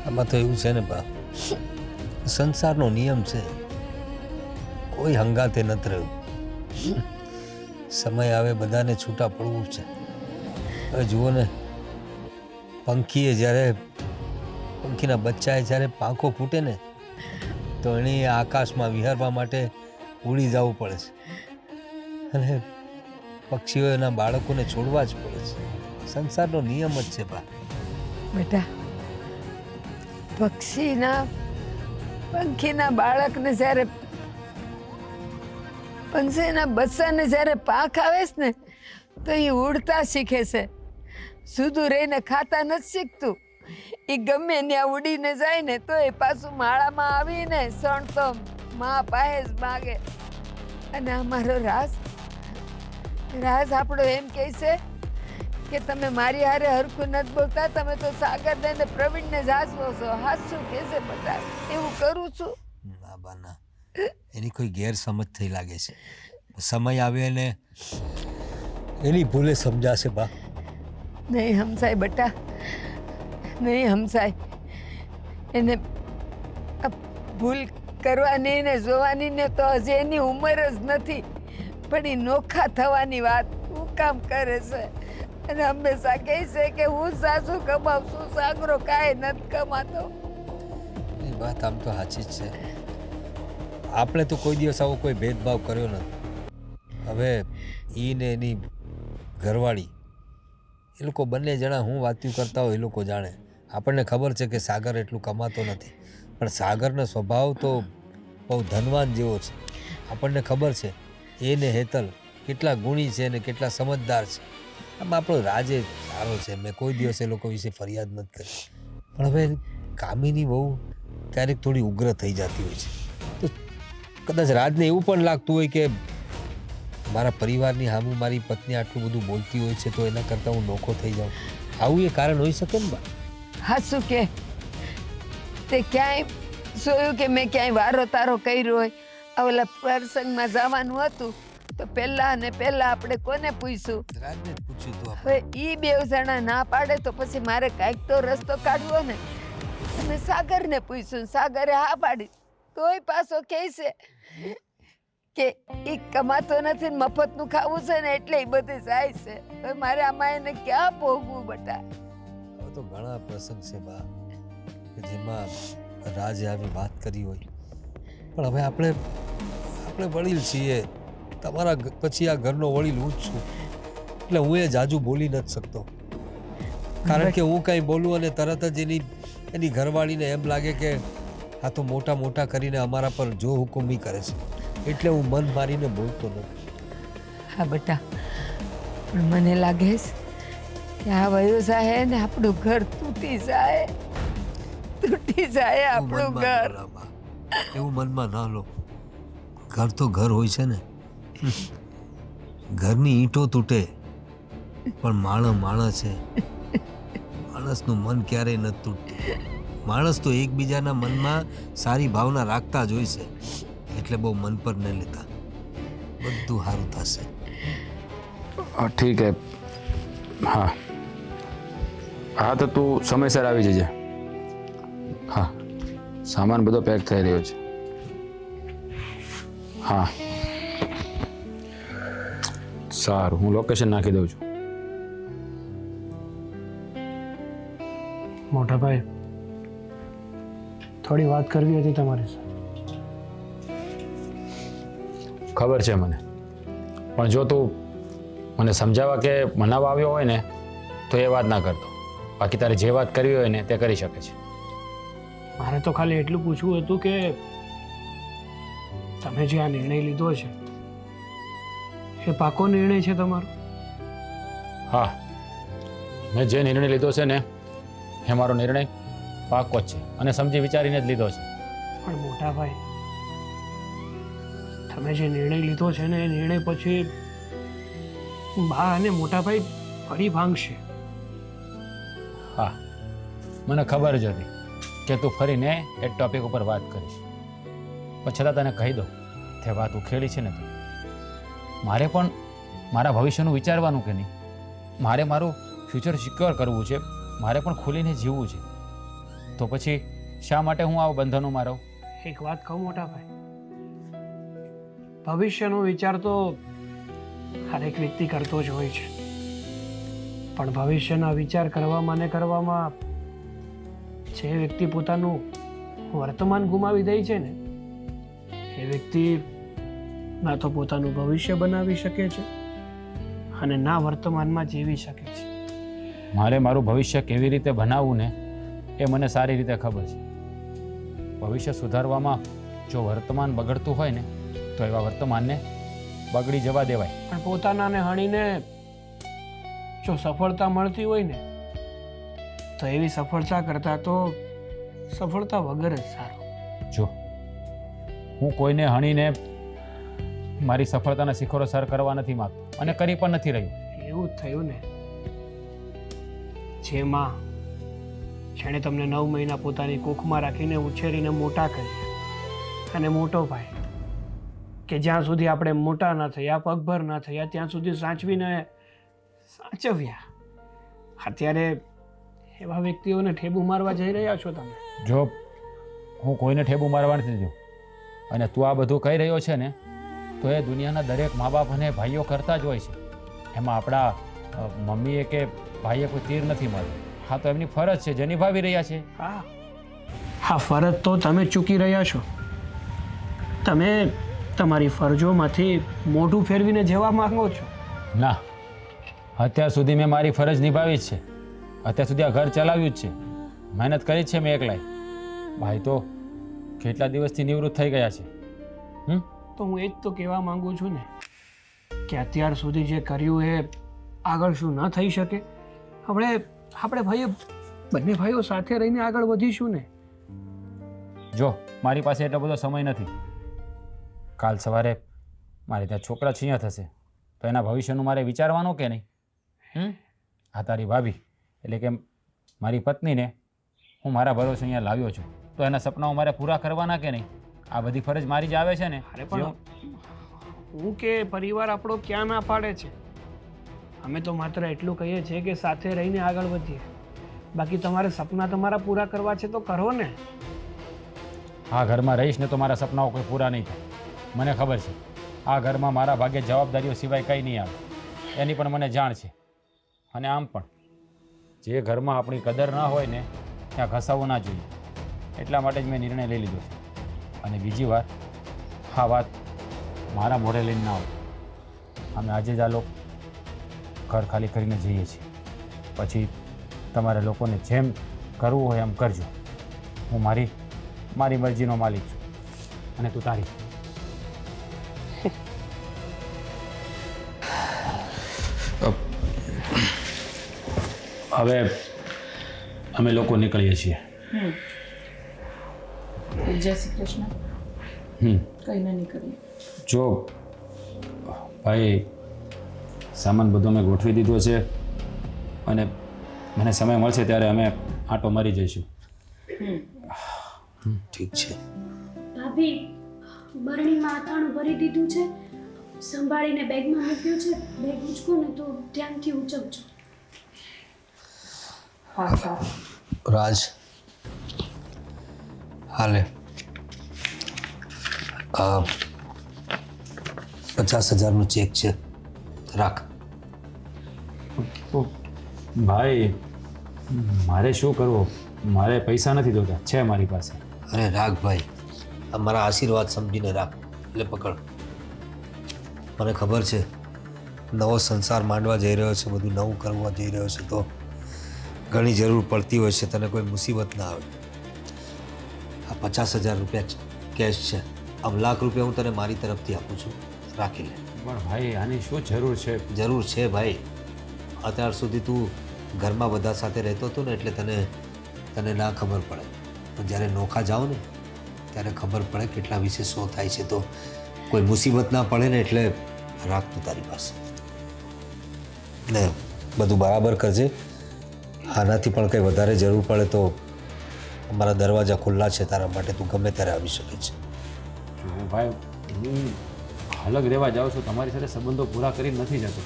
આમાં તો એવું છે ને બા, સંસારનો નિયમ છે, કોઈ હંગાતે નથી રહ્યું. સમય આવે બધાને છૂટા પડવું છે. હવે જુઓ ને, પંખીના બચ્ચાએ જ્યારે પાંખો ફૂટે ને તો એણે આકાશમાં વિહરવા માટે ઉડી જવું પડે છે, અને પક્ષીઓ એના બાળકોને છોડવા જ પડે છે. સંસારનો નિયમ જ છે બા. બેટા પંખીના બાળકને જ્યારે પંખીના બચ્ચાને જ્યારે પાંખ આવે છે ને તો એ ઉડતા શીખે છે. સીધું રહીને ખાતા નથી શીખતું. એ ગમે ત્યાં ઉડીને જાય ને તો એ પાછું માળામાં આવીને સણતો માં પાસે જ માગે. અને અમારો રાજ આપણો એમ કહે છે કે તમે મારી હારે હરખું નથી બોલતા, તમે તો સાગરને ને પ્રવીણને જ હાચવો છો. હાચું કે છે બધા, એવું કરું છું. ના બા ના, એની કોઈ ગેરસમજ થઈ લાગે છે. સમય આવે ને એની ભૂલે સમજાશે બા. નહીં હમસાય બેટા, નહીં હમસાય. એને આ ભૂલ કરવાની ને જોવાની ને તો હજી એની ઉંમર જ નથી, પણ એ નોખા થવાની વાત હું કામ કરે છે. અને હંમેશા કહે છે કે હું સાસુ કમાઉં છું, સાગરો કાંઈ નથી કમાતો. એ વાત આમ તો સાચી જ છે. આપણે તો કોઈ દિવસ આવો કોઈ ભેદભાવ કર્યો નથી. હવે ઈ ને એની ઘરવાળી એ લોકો બંને જણા હું વાતું કરતા હોય એ લોકો જાણે. આપણને ખબર છે કે સાગર એટલું કમાતો નથી, પણ સાગરનો સ્વભાવ તો બહુ ધનવાન જેવો છે. આપણને ખબર છે એ ને હેતલ કેટલા ગુણી છે ને કેટલા સમજદાર છે. આમ આપણો રાજે સારો છે, મેં કોઈ દિવસ એ લોકો વિશે ફરિયાદ નથી કરી. પણ હવે કામીની બહુ ક્યારેક થોડી ઉગ્ર થઈ જતી હોય છે. તો કદાચ રાજને એવું પણ લાગતું હોય કે મારા પરિવારની સામે મારી પત્ની આટલું બધું બોલતી હોય છે તો એના કરતાં હું નોખો થઈ જાઉં. આવું એ કારણ હોઈ શકે ને બા? હાસું કે તે ક્યાંય જોયું કે મેં ક્યાંય વારો તારો કર્યો હોય? આ ઓલા પ્રસંગમાં જવાનું હતું તો પહેલા આપણે કોને પૂછ્યું? રાજને જ પૂછ્યું હતું હવે ઈ બે જણા ના પાડે તો પછી મારે કાંઈક તો રસ્તો કાઢવો ને. અને સાગરને પૂછ્યું, સાગરે હા પાડી. તોય પાછો કહે છે કે ઈ કમાતો નથી ને મફતનું ખાવું છે ને એટલે ઈ બધું જાય છે. હવે મારે આમાં એને ક્યાં ભોગવું બટા? હવે તો ઘણા પ્રસંગ છે બા કે જેમાં રાજે આવી વાત કરી હોય, પણ હવે આપણે વડીલ છીએ. તમારા પછી આ ઘરનો વડીલ હું જ છું, એટલે હું એ જાજુ બોલી નથી શકતો. કારણ કે હું કંઈ બોલું અને તરત જ એની ઘરવાળીને એમ લાગે કે આ તો મોટા કરીને અમારા પર જો હુકુમી કરે છે, એટલે હું મન મારીને બોલતો નથી. હા બેટા, પણ મને લાગે છે કે આ વયો જાય ને આપણું ઘર તૂટી જાય આપણું ઘર. એવું મનમાં ના લો. ઘર તો ઘર હોય છે ને. ઘરની ઈંટો તૂટે પણ માણસ છે. માણસનું મન ક્યારેય નથી તૂટતું. માણસ તો એકબીજાના મનમાં સારી ભાવના રાખતા જ હોય છે, એટલે બહુ મન પર ન લેતા. બધું સારું થશે. ઠીક હે. હા હા, તો તું સમયસર આવી જજે. હા, સામાન બધો પેક થઈ રહ્યો છે. હા સારું, હું લોકેશન નાખી દઉં છું. મોટા ભાઈ, થોડી વાત કરવી હતી તમારી સાથે. ખબર છે મને, પણ જો તું મને સમજાવવા કે મનાવવા આવ્યો હોય ને તો એ વાત ના કરતો. બાકી તારે જે વાત કરવી હોય ને તે કરી શકે છે. મારે તો ખાલી એટલું પૂછવું હતું કે તમે જે આ નિર્ણય લીધો છે એ પાકો નિર્ણય છે તમારો? હા, મેં જે નિર્ણય લીધો છે ને એ મારો નિર્ણય પાકો જ છે અને સમજી વિચારીને જ લીધો છે. પણ મોટા ભાઈ, તમે જે નિર્ણય લીધો છે ને એ નિર્ણય પછી બા અને મોટા ભાઈ ફરી ભાંગશે. હા, મને ખબર જ હતી કે તું ફરીને એ ટોપિક ઉપર વાત કરીશ, પણ છતાં તને કહી દઉં તે વાત ઉખેડી છે ને તું. મારે પણ મારા ભવિષ્યનું વિચારવાનું કે નહીં, મારે મારું ફ્યુચર સિક્યોર કરવું છે, મારે પણ ખુલીને જીવવું છે. તો પછી શા માટે હું આવા બંધનોમાં રહું? એક વાત કહું મોટા ભાઈ, ભવિષ્યનો વિચાર તો હરેક વ્યક્તિ કરતો જ હોય છે, પણ ભવિષ્યના વિચાર કરવામાં ને કરવામાં જે વ્યક્તિ પોતાનું વર્તમાન ગુમાવી દે છે ને એ વ્યક્તિ ના તો પોતાનું ભવિષ્ય બનાવી શકે છે અને ના વર્તમાનમાં જીવી શકે છે. મારે મારું ભવિષ્ય કેવી રીતે બનાવવું ને એ મને સારી રીતે ખબર છે. ભવિષ્ય સુધારવામાં જો વર્તમાન બગડતું હોય ને તો એવા વર્તમાનને બગડી જવા દેવાય. પણ પોતાનાને હણીને જો સફળતા મળતી હોય ને તો એવી સફળતા કરતાં તો સફળતા વગર જ સારું. જો હું કોઈને હણીને મારી સફળતાના શિખરો સર કરવા નથી માંગતો અને કરી પણ નથી રહ્યો. એવું જ થયું ને, જે માં જેણે તમને 9 મહિના પોતાની કોખમાં રાખીને ઉછેરીને મોટા કર્યા, અને મોટો ભાઈ કે જ્યાં સુધી આપણે મોટા ન થયા, પગભર ન થયા ત્યાં સુધી સાચવીને સાચવ્યા. અત્યારે એવા વ્યક્તિઓને ઠેબુ મારવા જઈ રહ્યા છો તમે. જો હું કોઈને ઠેબુ મારવા નથી દીધું અને તું આ બધું કહી રહ્યો છે ને તો એ દુનિયાના દરેક મા બાપ અને ભાઈઓ કરતા જ હોય છે. એમાં આપણા મમ્મીએ કે ભાઈએ કોઈ તીર નથી માર્યું. હા, તો એમની ફરજ છે જે નિભાવી રહ્યા છે. હા હા, ફરજ તો તમે ચૂકી રહ્યા છો. તમે તમારી ફરજોમાંથી મોઢું ફેરવીને જવા માંગો છો. ના, અત્યાર સુધી મેં મારી ફરજ નિભાવી જ છે. અત્યાર સુધી આ ઘર ચલાવ્યું જ છે, મહેનત કરી જ છે મેં એકલાય. ભાઈ તો કેટલા દિવસથી નિવૃત્ત થઈ ગયા છે. તો હું એ જ તો કહેવા માંગુ છું ને કે અત્યાર સુધી જે કર્યું એ આગળ શું ન થઈ શકે? આપણે ભાઈઓ બંને ભાઈઓ સાથે રહીને આગળ વધીશું ને. જો મારી પાસે એટલો બધો સમય નથી. કાલ સવારે મારે ત્યાં છોકરા છીયા થશે તો એના ભવિષ્યનું મારે વિચારવાનું કે નહીં? આ તારી ભાભી એટલે કે મારી પત્નીને હું મારા ભરોસે અહીંયા લાવ્યો છું તો એના સપનાઓ મારે પૂરા કરવાના કે નહીં? આ બધી ફરજ મારી જ આવે છે ને. અરે પણ હું કે પરિવાર આપણો ક્યાં ના પાડે છે? અમે તો માત્ર એટલું કહીએ છીએ કે સાથે રહીને આગળ વધીએ. બાકી તમારે સપના તમારા પૂરા કરવા છે તો કરો ને. આ ઘરમાં રહીશ ને તો મારા સપનાઓ કોઈ પૂરા નહીં થાય. મને ખબર છે આ ઘરમાં મારા ભાગ્યે જવાબદારીઓ સિવાય કંઈ નહીં આવે, એની પણ મને જાણ છે. અને આમ પણ જે ઘરમાં આપણી કદર ના હોય ને ત્યાં ઘસાવવું ના જોઈએ. એટલા માટે જ મેં નિર્ણય લઈ લીધો છે. અને બીજી વાર આ વાત મારા મોઢે લઈને ના આવે. અમે આજે જ આ લોકો ઘર ખાલી કરીને જઈએ છીએ. પછી તમારે લોકોને જેમ કરવું હોય એમ કરજો. હું મારી મરજીનો માલિક છું અને તું તારી. હવે અમે લોકો નીકળીએ છીએ. જય શ્રી કૃષ્ણ. કઈ ના નીકળીએ. જો ભાઈ, સામાન બધો મેં ગોઠવી દીધો છે અને મને સમય મળશે ત્યારે અમે આંટો મારી જઈશું. ઠીક છે. ભાભી, બરણીમાં અથાણું ભરી દીધું છે, સંભાળીને બેગમાં મૂક્યું છે. બેગ ઉચકો ને તો ધ્યાનથી ઉચકજો. રાજ, હાલે 50,000નો ચેક છે, રાખ. ભાઈ, મારે શું કરવું? મારે પૈસા નથી જોતા, છે મારી પાસે. અરે રાઘભાઈ, આ મારા આશીર્વાદ સમજીને રાખ. એટલે પકડ. મને ખબર છે નવો સંસાર માંડવા જઈ રહ્યો છે, બધું નવું કરવા જઈ રહ્યો છે, તો ઘણી જરૂર પડતી હોય છે, તને કોઈ મુસીબત ના આવે. આ 50,000 રૂપિયા કેશ છે, 1,00,000 રૂપિયા હું તને મારી તરફથી આપું છું, રાખી લે. પણ ભાઈ આની શું જરૂર છે? જરૂર છે ભાઈ. અત્યાર સુધી તું ઘરમાં બધા સાથે રહેતો હતો ને એટલે તને ના ખબર પડે, પણ જ્યારે નોખા જાઓ ને ત્યારે ખબર પડે કેટલા વિશે શું થાય છે. તો કોઈ મુસીબત ના પડે ને એટલે રાખતું તારી પાસે ને બધું બરાબર કરજે. આનાથી પણ કંઈ વધારે જરૂર પડે તો અમારા દરવાજા ખુલ્લા છે તારા માટે, તું ગમે ત્યારે આવી શકે છે. હું ભાઈ હું અલગ રહેવા જાઉં છું, તમારી સાથે સંબંધો પૂરા કરી નથી જતો.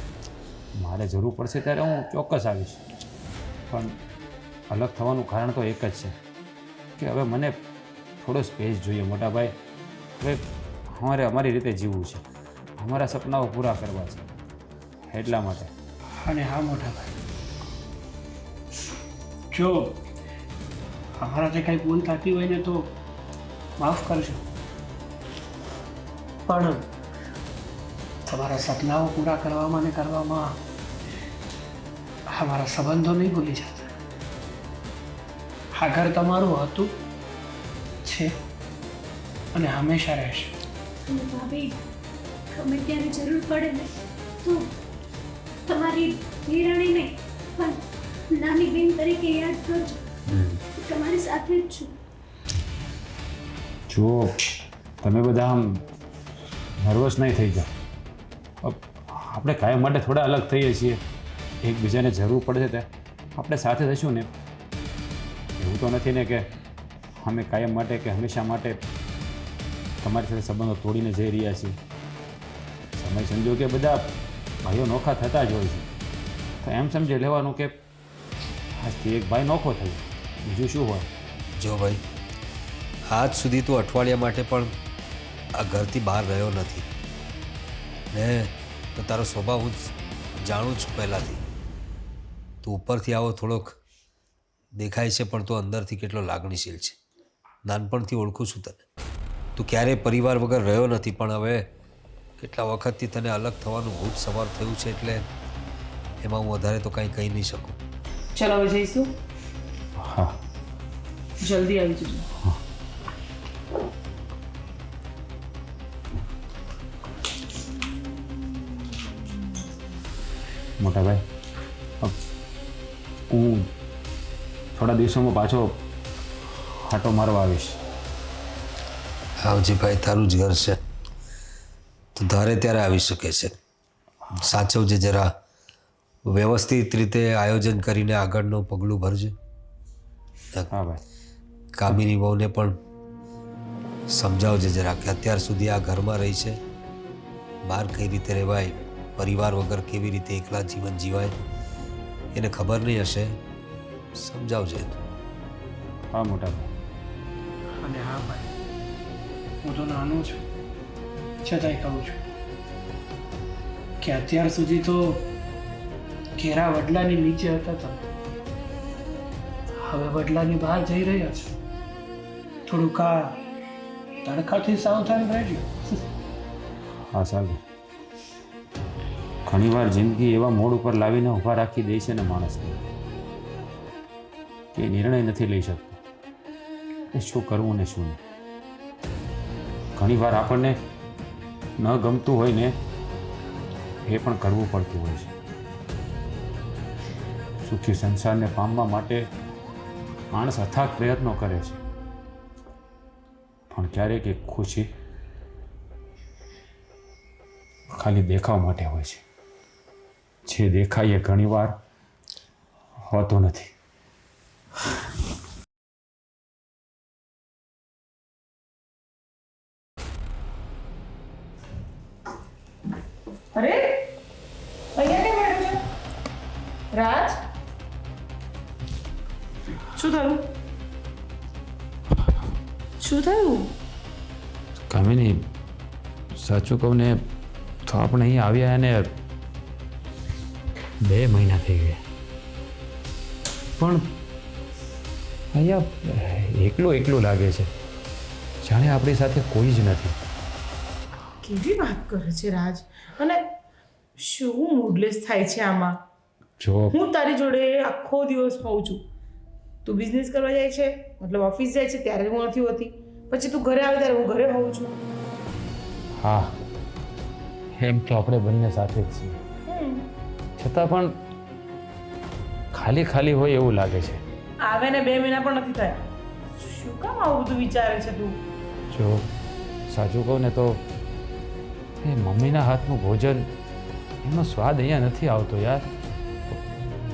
મારે જરૂર પડશે ત્યારે હું ચોક્કસ આવીશ, પણ અલગ થવાનું કારણ તો એક જ છે કે હવે મને થોડો સ્પેસ જોઈએ મોટા ભાઈ. હવે અમારી રીતે જીવવું છે, અમારા સપનાઓ પૂરા કરવા છે, એટલા માટે. અને હા મોટા ભાઈ, જો અમારાથી કંઈ ભૂલ થતી હોય ને તો માફ કરજો, પણ તમારા સપનાઓ પૂરા કરવામાં ને કરવામાં અમારા સંબંધો નહીં ભૂલી જતા. આ ઘર તમારું હતું, છે અને હંમેશા રહેશે. અને ભાભી ગમે ત્યારે જરૂર પડે ને તો તમારી નિર્ણયને પણ નાની બેન તરીકે યાદ કરજો. તમારી સાથે જ છું. જો તમે બધા આમ નર્વસ નહીં થઈ જાઓ. આપણે કાયમ માટે થોડા અલગ થઈએ છીએ, એકબીજાને જરૂર પડશે ત્યારે આપણે સાથે થઈશું ને. એવું તો નથી ને કે અમે કાયમ માટે કે હંમેશા માટે તમારી સાથે સંબંધો તોડીને જઈ રહ્યા છીએ. સમય સંજોગે બધા ભાઈઓ નોખા થતા જ હોય છે, તો એમ સમજી લેવાનું કે આજથી એક ભાઈ નોખો થયો, બીજું શું હોય. જો ભાઈ, આજ સુધી તું અઠવાડિયા માટે પણ આ ઘરથી બહાર રહ્યો નથી ને, તો તારો સ્વભાવ હું જાણું છું પહેલાંથી. તું ઉપરથી આવો થોડોક દેખાય છે પણ તું અંદરથી કેટલો લાગણીશીલ છે. નાનપણથી ઓળખું છું તને. તું ક્યારેય પરિવાર વગર રહ્યો નથી, પણ હવે કેટલા વખતથી તને અલગ થવાનું ભૂત સવાર થયું છે એટલે એમાં હું વધારે તો કાંઈ કહી નહીં શકું. ચલો હવે જઈશું. હા, જલ્દી આવી જજો. મોટા ભાઈ, હું થોડા દિવસોમાં પાછો આંટો મારવા આવીશ. આવજે ભાઈ, તારું જ ઘર છે, તું ધારે ત્યારે આવી શકે છે. સાચવજે જરા, વ્યવસ્થિત રીતે આયોજન કરીને આગળનું પગલું ભરજે. હા ભાઈ. કામિની બહુને પણ સમજાવજે જરા કે અત્યાર સુધી આ ઘરમાં રહી છે, બહાર કઈ રીતે રહેવાય, પરિવાર વગર કેવી રીતે એકલા જીવન જીવાય, એને ખબર નહીં હશે. સમજાવજે. હા મોટા ભાઈ. અને હા ભાઈ, હું તો નાનો છું છતાંય કહું છું કે અત્યાર સુધી તો ઘેરા વડલાની નીચે હતા તમે, હવે વડલાની બહાર જઈ રહ્યા છો. થોડુંક આ તડકાથી સાવધાન રહેજો. હા સાહેબ, ઘણીવાર જિંદગી એવા મોડ ઉપર લાવીને ઊભા રાખી દે છે ને માણસને કે નિર્ણય નથી લઈ શકતો કે શું કરવું ને શું નહીં. ઘણીવાર આપણને ન ગમતું હોય ને એ પણ કરવું પડતું હોય છે. સુખી સંસારને પામવા માટે માણસ અથાગ પ્રયત્નો કરે છે, પણ ક્યારેક એક ખુશી ખાલી દેખાવ માટે હોય છે. જે દેખાય એ ઘણીવાર હોતો નથી. અરે અહીંયા કેમ બેઠો છે રાજ? શું થયું? શું થયું? કામિની, સાચું કહું ને તો આપણે અહીં આવ્યા અને 2 મહિના થઈ ગયા, પણ અહીંયા એકલું એકલું લાગે છે, જાણે આપણી સાથે કોઈ જ નથી. કેવી વાત કરે છે રાજ? અને શું મૂડલેસ થાય છે આમાં? જો હું તારી જોડે આખો દિવસ હોઉં છું, તું બિઝનેસ કરવા જાય છે, મતલબ ઓફિસ જાય છે ત્યારે હું નથી હોતી, પછી તું ઘરે આવે ત્યારે હું ઘરે હોઉં છું. હા, એમ તો આપણે બંને સાથે જ છીએ, છતાં પણ ખાલી ખાલી હોય એવું લાગે છે. આવે ને 2 મહિના પણ નથી થયા. શું કામ આવું બધું વિચારે છે તું? જો સાચું કહું ને તો એ મમ્મીના હાથનું ભોજન એનો સ્વાદ અહીંયા નથી આવતો યાર.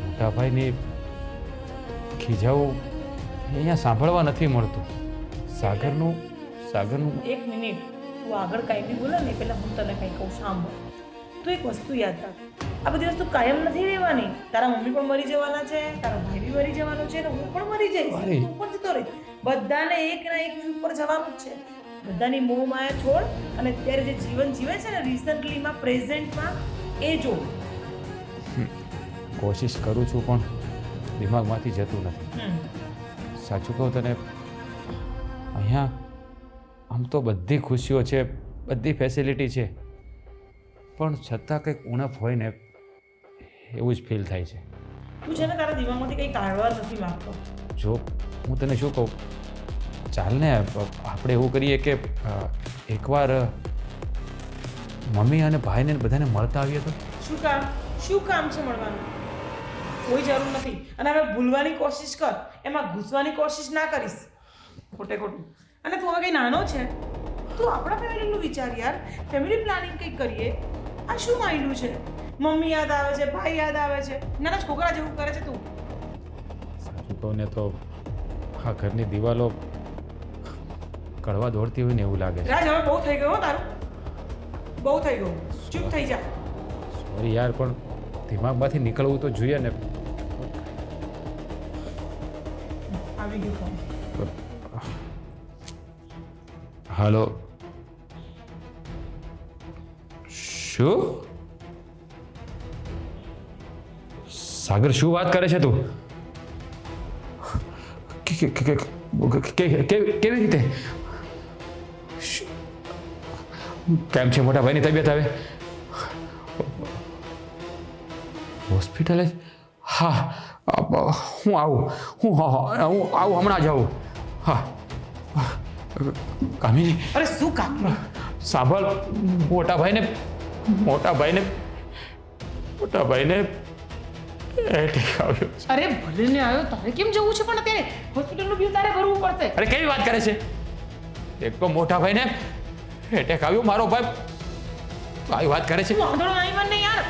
મોટા ભાઈની ખીજાવું અહીંયા સાંભળવા નથી મળતું. સાગરનું 1 મિનિટ, તું આગળ કાંઈ બી બોલે ને પહેલાં હું તને કંઈ કહું, સાંભળ. તું એક વસ્તુ યાદ રાખ, આ બધી વસ્તુ કાયમ નથી રહેવાની. તારા મમ્મી પણ મરી જવાના છે, તારો ભાઈ બી મરી જવાનો છે, અને હું પણ મરી જઈશ, તું પણ જતો રહીશ. બધાને એક ના એક ઉપર જવાનું જ છે. બધાની મોહ માયા છોડ અને અત્યારે જે જીવન જીવે છે ને રિસન્ટલીમાં, પ્રેઝન્ટમાં, એ જો. કોશિશ કરું છું પણ દિમાગમાંથી જતું નથી. સાચું કહું તને, અહીંયા આમ તો બધી ખુશીઓ છે, બધી ફેસિલિટી છે, પણ છતાં કંઈક ઉણપ હોય ને એવું જ ફીલ થાય છે. તું છે ને તારા દિમાગમાંથી કંઈ કાઢવા નથી માંગતો. જો હું તને શું કહું, ચાલ ને આપણે એવું કરીએ કે એકવાર મમ્મી અને ભાઈને બધાને મળતા આવીએ તો. શું કામ છે મળવાનું? કોઈ જરૂર નથી. અને હવે ભૂલવાની કોશિશ કર, એમાં ઘૂસવાની કોશિશ ના કરીશ ખોટે ખોટું. અને તું હવે કંઈ નાનો છે, તું આપણા ફેમિલીનું વિચાર યાર. ફેમિલી પ્લાનિંગ કંઈક કરીએ. આ શું માંડ્યું છે? મમ્મી યાદ આવે છે, ભાઈ યાદ આવે છે, નાના છોકરા જેવું કરે છે તું. સાચું કહું ને તો આ ઘરની દિવાલો કડવા દોડતી હોય ને એવું લાગે છે. રાજ, હવે બહુ થઈ ગયું હો તારું, બહુ થઈ ગયું. ચૂપ થઈ જા. સોરી યાર, પણ દિમાગમાંથી નીકળવું તો જોઈએ ને. આવી ગયું ફોન. હાલો. શું? સાગર, શું વાત કરે છે તું? કેવી રીતે? કેમ છે મોટા ભાઈની તબિયત હવે? હોસ્પિટલે? હા, હું આવું હમણાં જ આવું. હા. કામિની, અરે શું કામ? સાંભળ, મોટા ભાઈને એટેક આવ્યો છે. અરે ભલે ને આવ્યો, તારે કેમ જવું છે? પણ અત્યારે હોસ્પિટલનું બિલ તારે ભરવું પડશે. અરે કેવી વાત કરે છે? એક તો મોટા ભાઈને એટેક આવ્યો, મારો ભાઈ આવી વાત કરે છે. તું આંધળો નહીં બન ને યાર.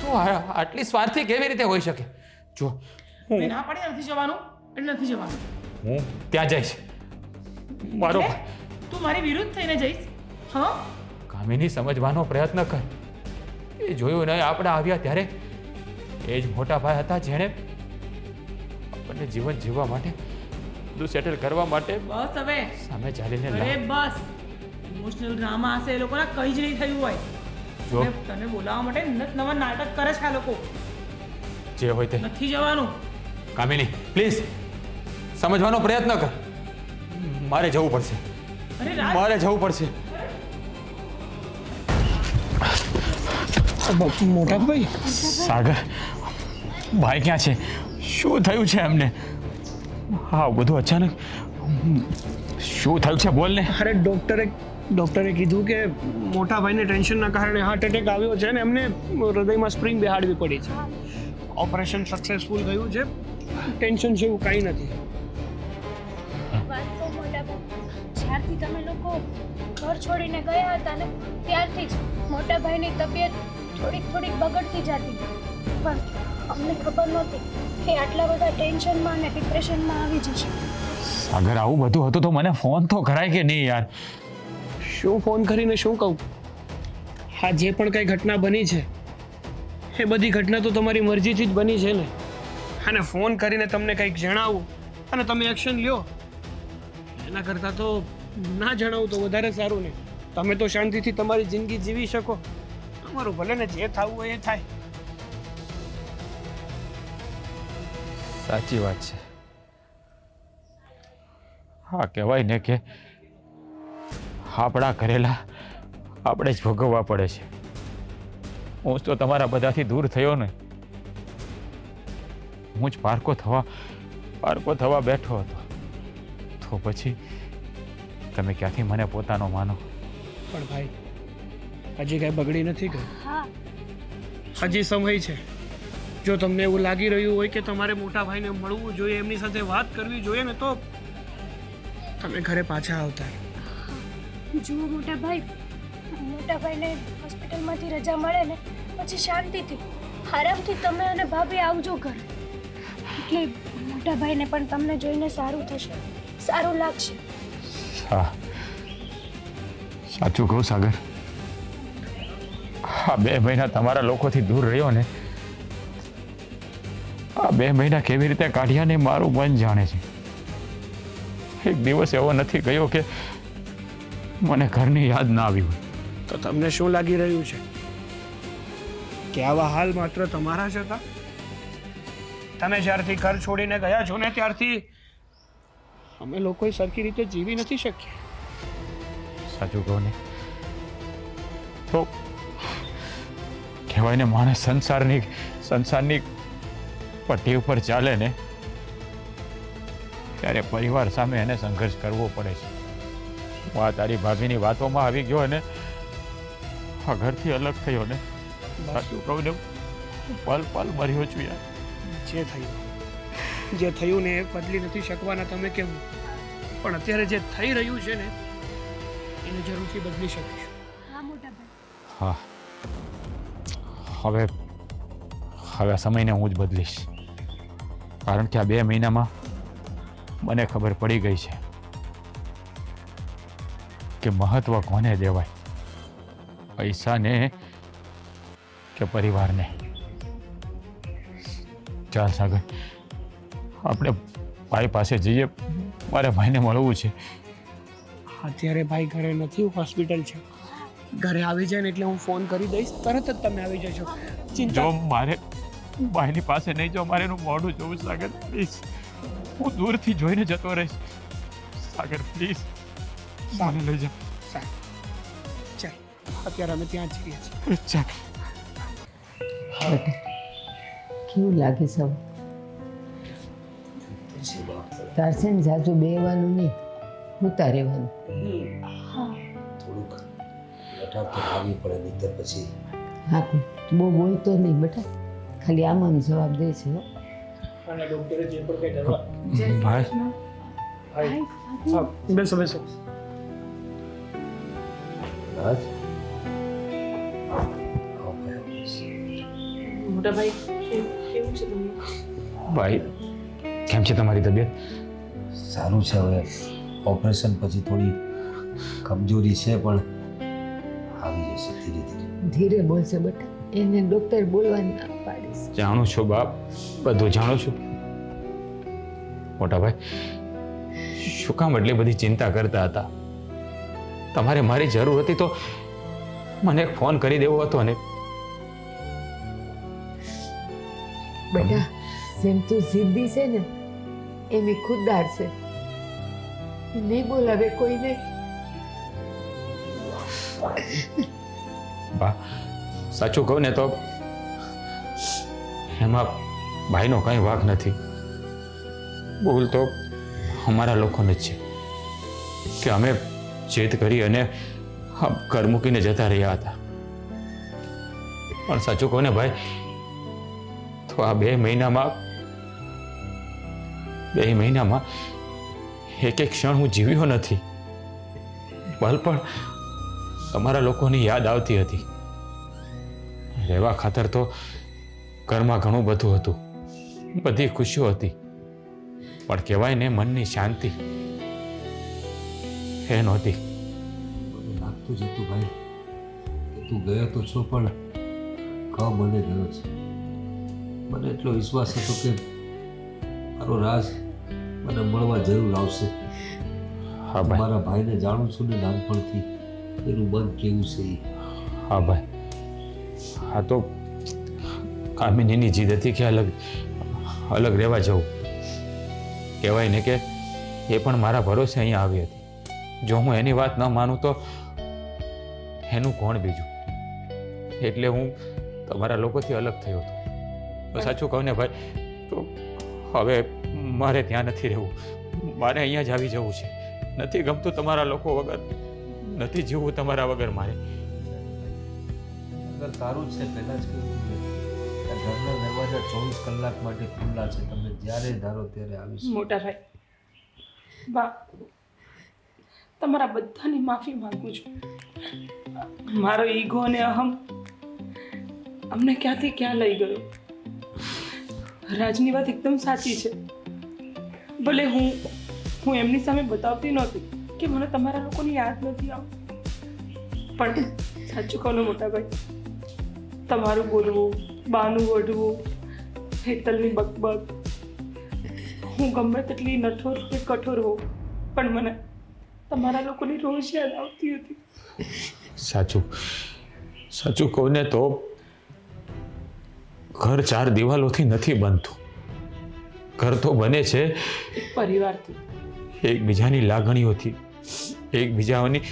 તો આટલી સ્વાર્થી કેવી રીતે હોઈ શકે? જો મેં ના પાડી નથી જવાનું એટલે નથી જવાનું. હું ત્યાં જઈશ. મારો એટલે તું મારી વિરુદ્ધ થઈને જઈશ? હા, કામિની, સમજવાનો પ્રયત્ન કર. એ જોયું નહીં આપણે આવ્યા ત્યારે એ જ મોટા ભાઈ હતા જેણે આપણને જીવન જીવવા માટે, બધું સેટલ કરવા માટે બસ હવે. સામે ચાલીને અરે બસ, ઇમોશનલ ડ્રામા હશે એ લોકોના, કંઈ જ નહીં થયું હોય. જો તને બોલાવવા માટે નવા નાટક કરે છે આ લોકો. જે હોય તે. નથી જવાનું. કામિની, પ્લીઝ સમજવાનો પ્રયત્ન કર. મારે જવું પડશે. અરે રાજ, મારે જવું પડશે. મોટા ભાઈ, સાગર, ભાઈ ક્યાં છે? શું થયું છે એમને? હા, બધું અચાનક શું થયું છે? બોલ ને. અરે ડોક્ટરે કીધું કે મોટા ભાઈને ટેન્શનના કારણે હાર્ટ એટેક આવ્યો છે ને એમને હૃદયમાં સ્પ્રિંગ બેહાડવી પડી છે. ઓપરેશન સક્સેસફુલ ગયું છે, ટેન્શન જેવું કાંઈ નથી. વાત તો મોટા ભાઈ, જ્યારથી તમે લોકો ઘર છોડીને ગયા હતા ને ત્યારથી જ મોટા ભાઈની તબિયત થોડીક બગડતી જતી, પણ અમને ખબર નહોતી કે આટલા બધા ટેન્શનમાં અને ડિપ્રેશનમાં આવી જશે. સાગર, આવું બધું હતું તો મને ફોન તો કરાય કે નહીં યાર? શું ફોન કરીને શું કહું? હા, જે પણ કંઈ ઘટના બની છે એ બધી ઘટના તો તમારી મરજીથી જ બની છે ને. અને ફોન કરીને તમને કંઈક જણાવું અને તમે એક્શન લ્યો, એના કરતાં તો ના જણાવું તો વધારે સારું ને. તમે તો શાંતિથી તમારી જિંદગી જીવી શકો, તમારું ભલે ને જે થવું હોય એ થાય. સાચી વાત છે. હા, કહેવાય ને કે આપણા કરેલા આપણે જ ભોગવવા પડે છે. હું તો તમારા બધાથી દૂર થયો ને, હું જ પારકો થવા બેઠો હતો, તો પછી તમે ક્યાંથી મને પોતાનો માનો? પણ ભાઈ, હજી કાંઈ બગડી નથી ગઈ. હા હજી સમય છે. જો તમને એવું લાગી રહ્યું હોય કે તમારે મોટા ભાઈને મળવું જોઈએ, એમની સાથે વાત કરવી જોઈએ ને, તો તમે ઘરે પાછા આવતા રહો. જુઓ મોટાભાઈને હોસ્પિટલમાંથી રજા મળે ને પછી શાંતિથી આરામથી તમે અને ભાભી આવજો ઘરે. એટલે મોટાભાઈને પણ તમને જોઈને સારું થશે, સારું લાગશે. હા, સાચું કહું સાગર, આ 2 મહિના તમારા લોકોથી દૂર રહ્યો ને, આ 2 મહિના કેવી રીતે કાઢ્યા ને મારું મન જાણે છે. એક દિવસ એવો નથી ગયો કે મને ઘરની યાદ ના આવી હોય. તો તમને શું લાગી રહ્યું છે કે આવા હાલ માત્ર તમારા જ હતા? તમે જ્યારથી ઘર છોડીને ગયા છો ને ત્યારથી અમે લોકોએ સરખી રીતે જીવી નથી શક્યા. સાચું કહું ને તો કહેવાય ને, માણસ સંસારની પટ્ટી ઉપર ચાલે ને ત્યારે પરિવાર સામે એને સંઘર્ષ કરવો પડે છે. હું આ તારી ભાભીની વાતોમાં આવી ગયો અને આ ઘરથી અલગ થયો ને, સાચું કહું ને, પલ મર્યો છું યાર. જે થયું ને એ બદલી નથી શકવાના તમે કેમ, પણ અત્યારે જે થઈ રહ્યું છે ને એને જરૂરથી બદલી શકીશું. હા મોટાભાઈ. હા, હવે આ સમયને હું જ બદલીશ. કારણ કે આ 2 મહિનામાં મને ખબર પડી ગઈ છે કે મહત્વ કોને દેવાય, પૈસાને કે પરિવારને. ચાલ સાગર, આપણે ભાઈ પાસે જઈએ, મારે ભાઈને મળવું છે. અત્યારે ભાઈ ઘરે નથી, હોસ્પિટલ છે. ઘરે આવી જાય ને એટલે હું ફોન કરી દઈશ, તરત જ તમે આવી જશો. જો મારે ભાઈની પાસે નહીં, જો મારે એનું મોઢું જોવું સાગર, પ્લીઝ. હું દૂરથી જોઈને જતો રહીશ સાગર, પ્લીઝ મને લઈ જા. ચાલ, અત્યારે અમે ત્યાં જઈએ છીએ. ચાલ. બેટા કેવું લાગે સૌ? તાર છે ને જાજુ બેવાનું નહીં, ઉતા રહેવાનું. થોડુંક લટાર તો લાવવી પડે, નહીંતર પછી. હા, તું બહુ બોલતો નહીં બેટા, ખાલી આમ જવાબ દે છે. હો. અને ડોક્ટરે જે પણ કંઈ દવા. ભાઈ હા, બેસો. રાજ, મોટાભાઈ કેવું છે તમને? ભાઈ કેમ છે તમારી તબિયત? સારું છે. હવે ઓપરેશન પછી થોડી કમજોરી છે, પણ આવી જશે ધીરે ધીરે. ધીરે બોલશે બેટા, એને ડૉક્ટર બોલવાની ના પાડીશ. જાણું છું બાપ, બધું જાણું છું. મોટા ભાઈ, શું કામ એટલી બધી ચિંતા કરતા હતા? તમારે મારી જરૂર હતી તો મને એક ફોન કરી દેવો હતો ને. બેટા જેમ તું જિદ્દી છે ને એમ ઈ ખુદદાર છે, નહીં બોલાવે કોઈને. બા, સાચું કહું ને તો એમાં ભાઈનો કંઈ વાંક નથી. ભૂલ તો અમારા લોકોને જ છે કે અમે જીદ કરી અને ઘર મૂકીને જતા રહ્યા હતા. પણ સાચું કહું ને ભાઈ, તો આ 2 મહિનામાં એક ક્ષણ હું જીવ્યો નથી. પલ પણ તમારા લોકોની યાદ આવતી હતી. રહેવા ખાતર તો ઘરમાં ઘણું બધું હતું, બધી ખુશીઓ હતી, પણ કહેવાય ને મનની શાંતિ એ નહોતી. મને લાગતું જ હતું ભાઈ કે તું ગયો તો છો, પણ મને ગયો છે. મને એટલો વિશ્વાસ હતો કે મારો રાજ મને મળવા જરૂર આવશે. હા ભાઈ. મારા ભાઈને જાણું છું ને નાનપણથી, એનું મન કેવું છે એ. હા ભાઈ, હા તો કામિનીની જીદ હતી કે અલગ રહેવા જવું. કહેવાય ને કે એ પણ મારા ભરોસે અહીંયા આવી હતી. જો હું એની વાત ન માનું તો એનું કોણ બીજું? એટલે હું તમારા લોકોથી અલગ થયો હતો. તો સાચું કહું ને ભાઈ, તો હવે મારે ત્યાં નથી રહેવું, મારે અહીંયા જ આવી જવું છે. નથી ગમતું તમારા લોકો વગર, નથી જીવવું તમારા વગર મારે. સાગર તારું જ છે, પહેલાં જ કહ્યું મેં. આ ઘરના દરવાજા 24 કલાક માટે ખુલ્લા છે, તમે જ્યારે ધારો ત્યારે આવી શકો. મોટા ભાઈ બા તમારા બધાની માફી માંગુ છું. મારો ઈગો અને અહમ અમને ક્યાંથી ક્યાં લઈ ગયો. રાજની વાત એકદમ સાચી છે. ભલે હું એમની સામે બતાવતી નહોતી કે મને તમારા લોકોની યાદ નથી આવતી, પણ સાચું કહું ને મોટા ભાઈ, તમારું બોલવું, બાનું વઢવું, હેતલની બકબક, હું ગમે તેટલી નઠોર કે કઠોર હોઉં પણ મને તમારા લોકોની રોજ યાદ આવતી હતી. સાચું કહું ને તો ઘર 4 દિવાલોથી નથી બનતું. ઘર તો બને છે પરિવારથી, એકબીજાની લાગણીઓથી, એકબીજાની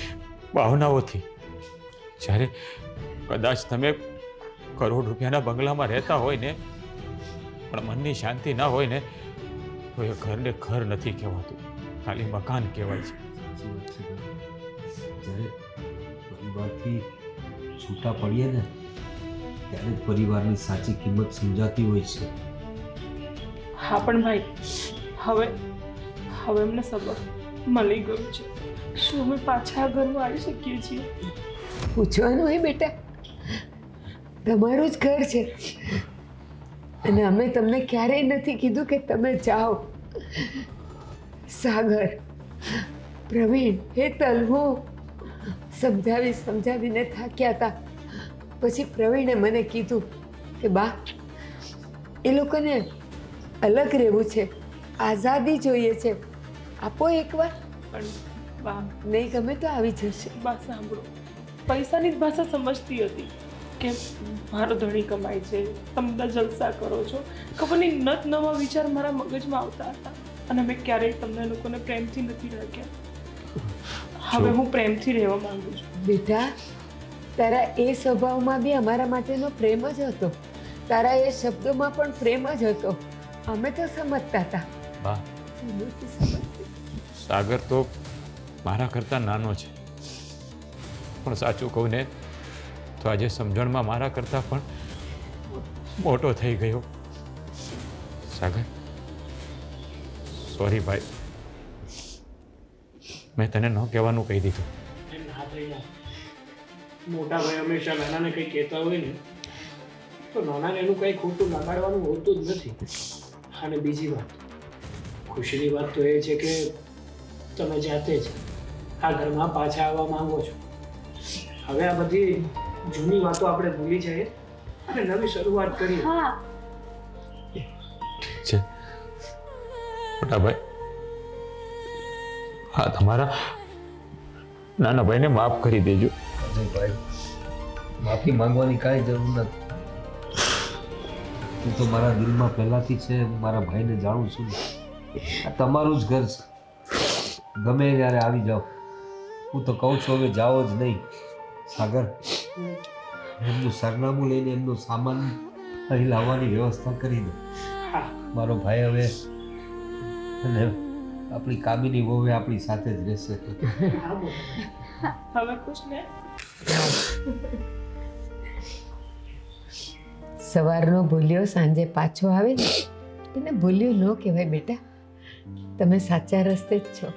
ભાવનાઓથી. જ્યારે કદાચ તમે કરોડ રૂપિયાના બંગલામાં રહેતા હોય ને પણ મનની શાંતિ ના હોય ને તો એ ઘરને ઘર નથી કહેવાતું, ખાલી મકાન કહેવાય છે. સાચી વાત છે ભાઈ. જ્યારે પરિવારથી છૂટા પડીએ ને ત્યારે જ પરિવારની સાચી કિંમત સમજાતી હોય છે. હા પણ ભાઈ હવે એમને સબક મળી ગયું છે. શું અમે પાછા આ ઘરમાં આવી શકીએ છીએ? પૂછવાનું હોય બેટા, તમારું જ ઘર છે અને અમે તમને ક્યારેય નથી કીધું કે તમે જાઓ. સાગર, પ્રવીણ, હેતલ, હું સમજાવીને થાક્યા હતા. પછી પ્રવીણે મને કીધું કે બા એ લોકોને અલગ રહેવું છે, આઝાદી જોઈએ છે, આપો એકવાર. પણ બા નહીં ગમે તો આવી જશે. બા સાંભળો, પૈસાની જ ભાષા સમજતી હતી કે મારો ધણી કમાય છે, તમે બધા જલસા કરો છો. ખબર નહીં નત નવા વિચાર મારા મગજમાં આવતા હતા અને મેં ક્યારેય તમને લોકોને પ્રેમથી નથી રાખ્યા. હવે હું પ્રેમથી રહેવા માંગુ છું. બેટા, તારા એ સ્વભાવમાં બી અમારા માટેનો પ્રેમ જ હતો, તારા એ શબ્દોમાં પણ પ્રેમ જ હતો. અમે તો સમજતા હતા. બા, તું નથી સમજતી. સાગર તો મારા કરતાં નાનો છે, પણ સાચું કહું ને તો આજે સમજણમાં મારા કરતાં પણ મોટો થઈ ગયો. સાગર, સોરી ભાઈ, મેં તને ન કહેવાનું કહી દીધું. ના ભાઈ ના, મોટા ભાઈ હંમેશા નાનાને કંઈ કહેતા હોય ને તો નાનાને એનું કંઈ ખોટું લગાડવાનું હોતું જ નથી. અને બીજી વાત, ખુશીની વાત તો એ છે કે તમે જાતે જ આ ઘરમાં પાછા આવવા માંગો છો. હવે આ બધી જૂની વાતો આપણે ભૂલી જઈએ અને નવી શરૂઆત કરીએ. હા છે મોટા ભાઈ, હા તમારા નાના ભાઈને માફ કરી દેજો. ભાઈ, માફી માંગવાની કાંઈ જરૂર નથી. તું તો મારા દિલમાં પહેલાથી છે, હું મારા ભાઈને જાણું છું. આ તમારું જ ઘર છે, ગમે ત્યારે આવી જાઓ. હું તો કહું છું હવે જાઓ જ નહીં. સાગર, એમનું સરનામું લઈને એમનો સામાન અહીં લાવવાની વ્યવસ્થા કરી દો. હા, મારો ભાઈ હવે અને આપણી કામિની વહુ આપણી સાથે જ રહેશે. હા મોટા ભાઈ. હવે ખુશ ને? સવારનો ભૂલ્યો સાંજે પાછો આવે ને એને ભૂલ્યું ન કહેવાય બેટા. તમે સાચા રસ્તે જ છો.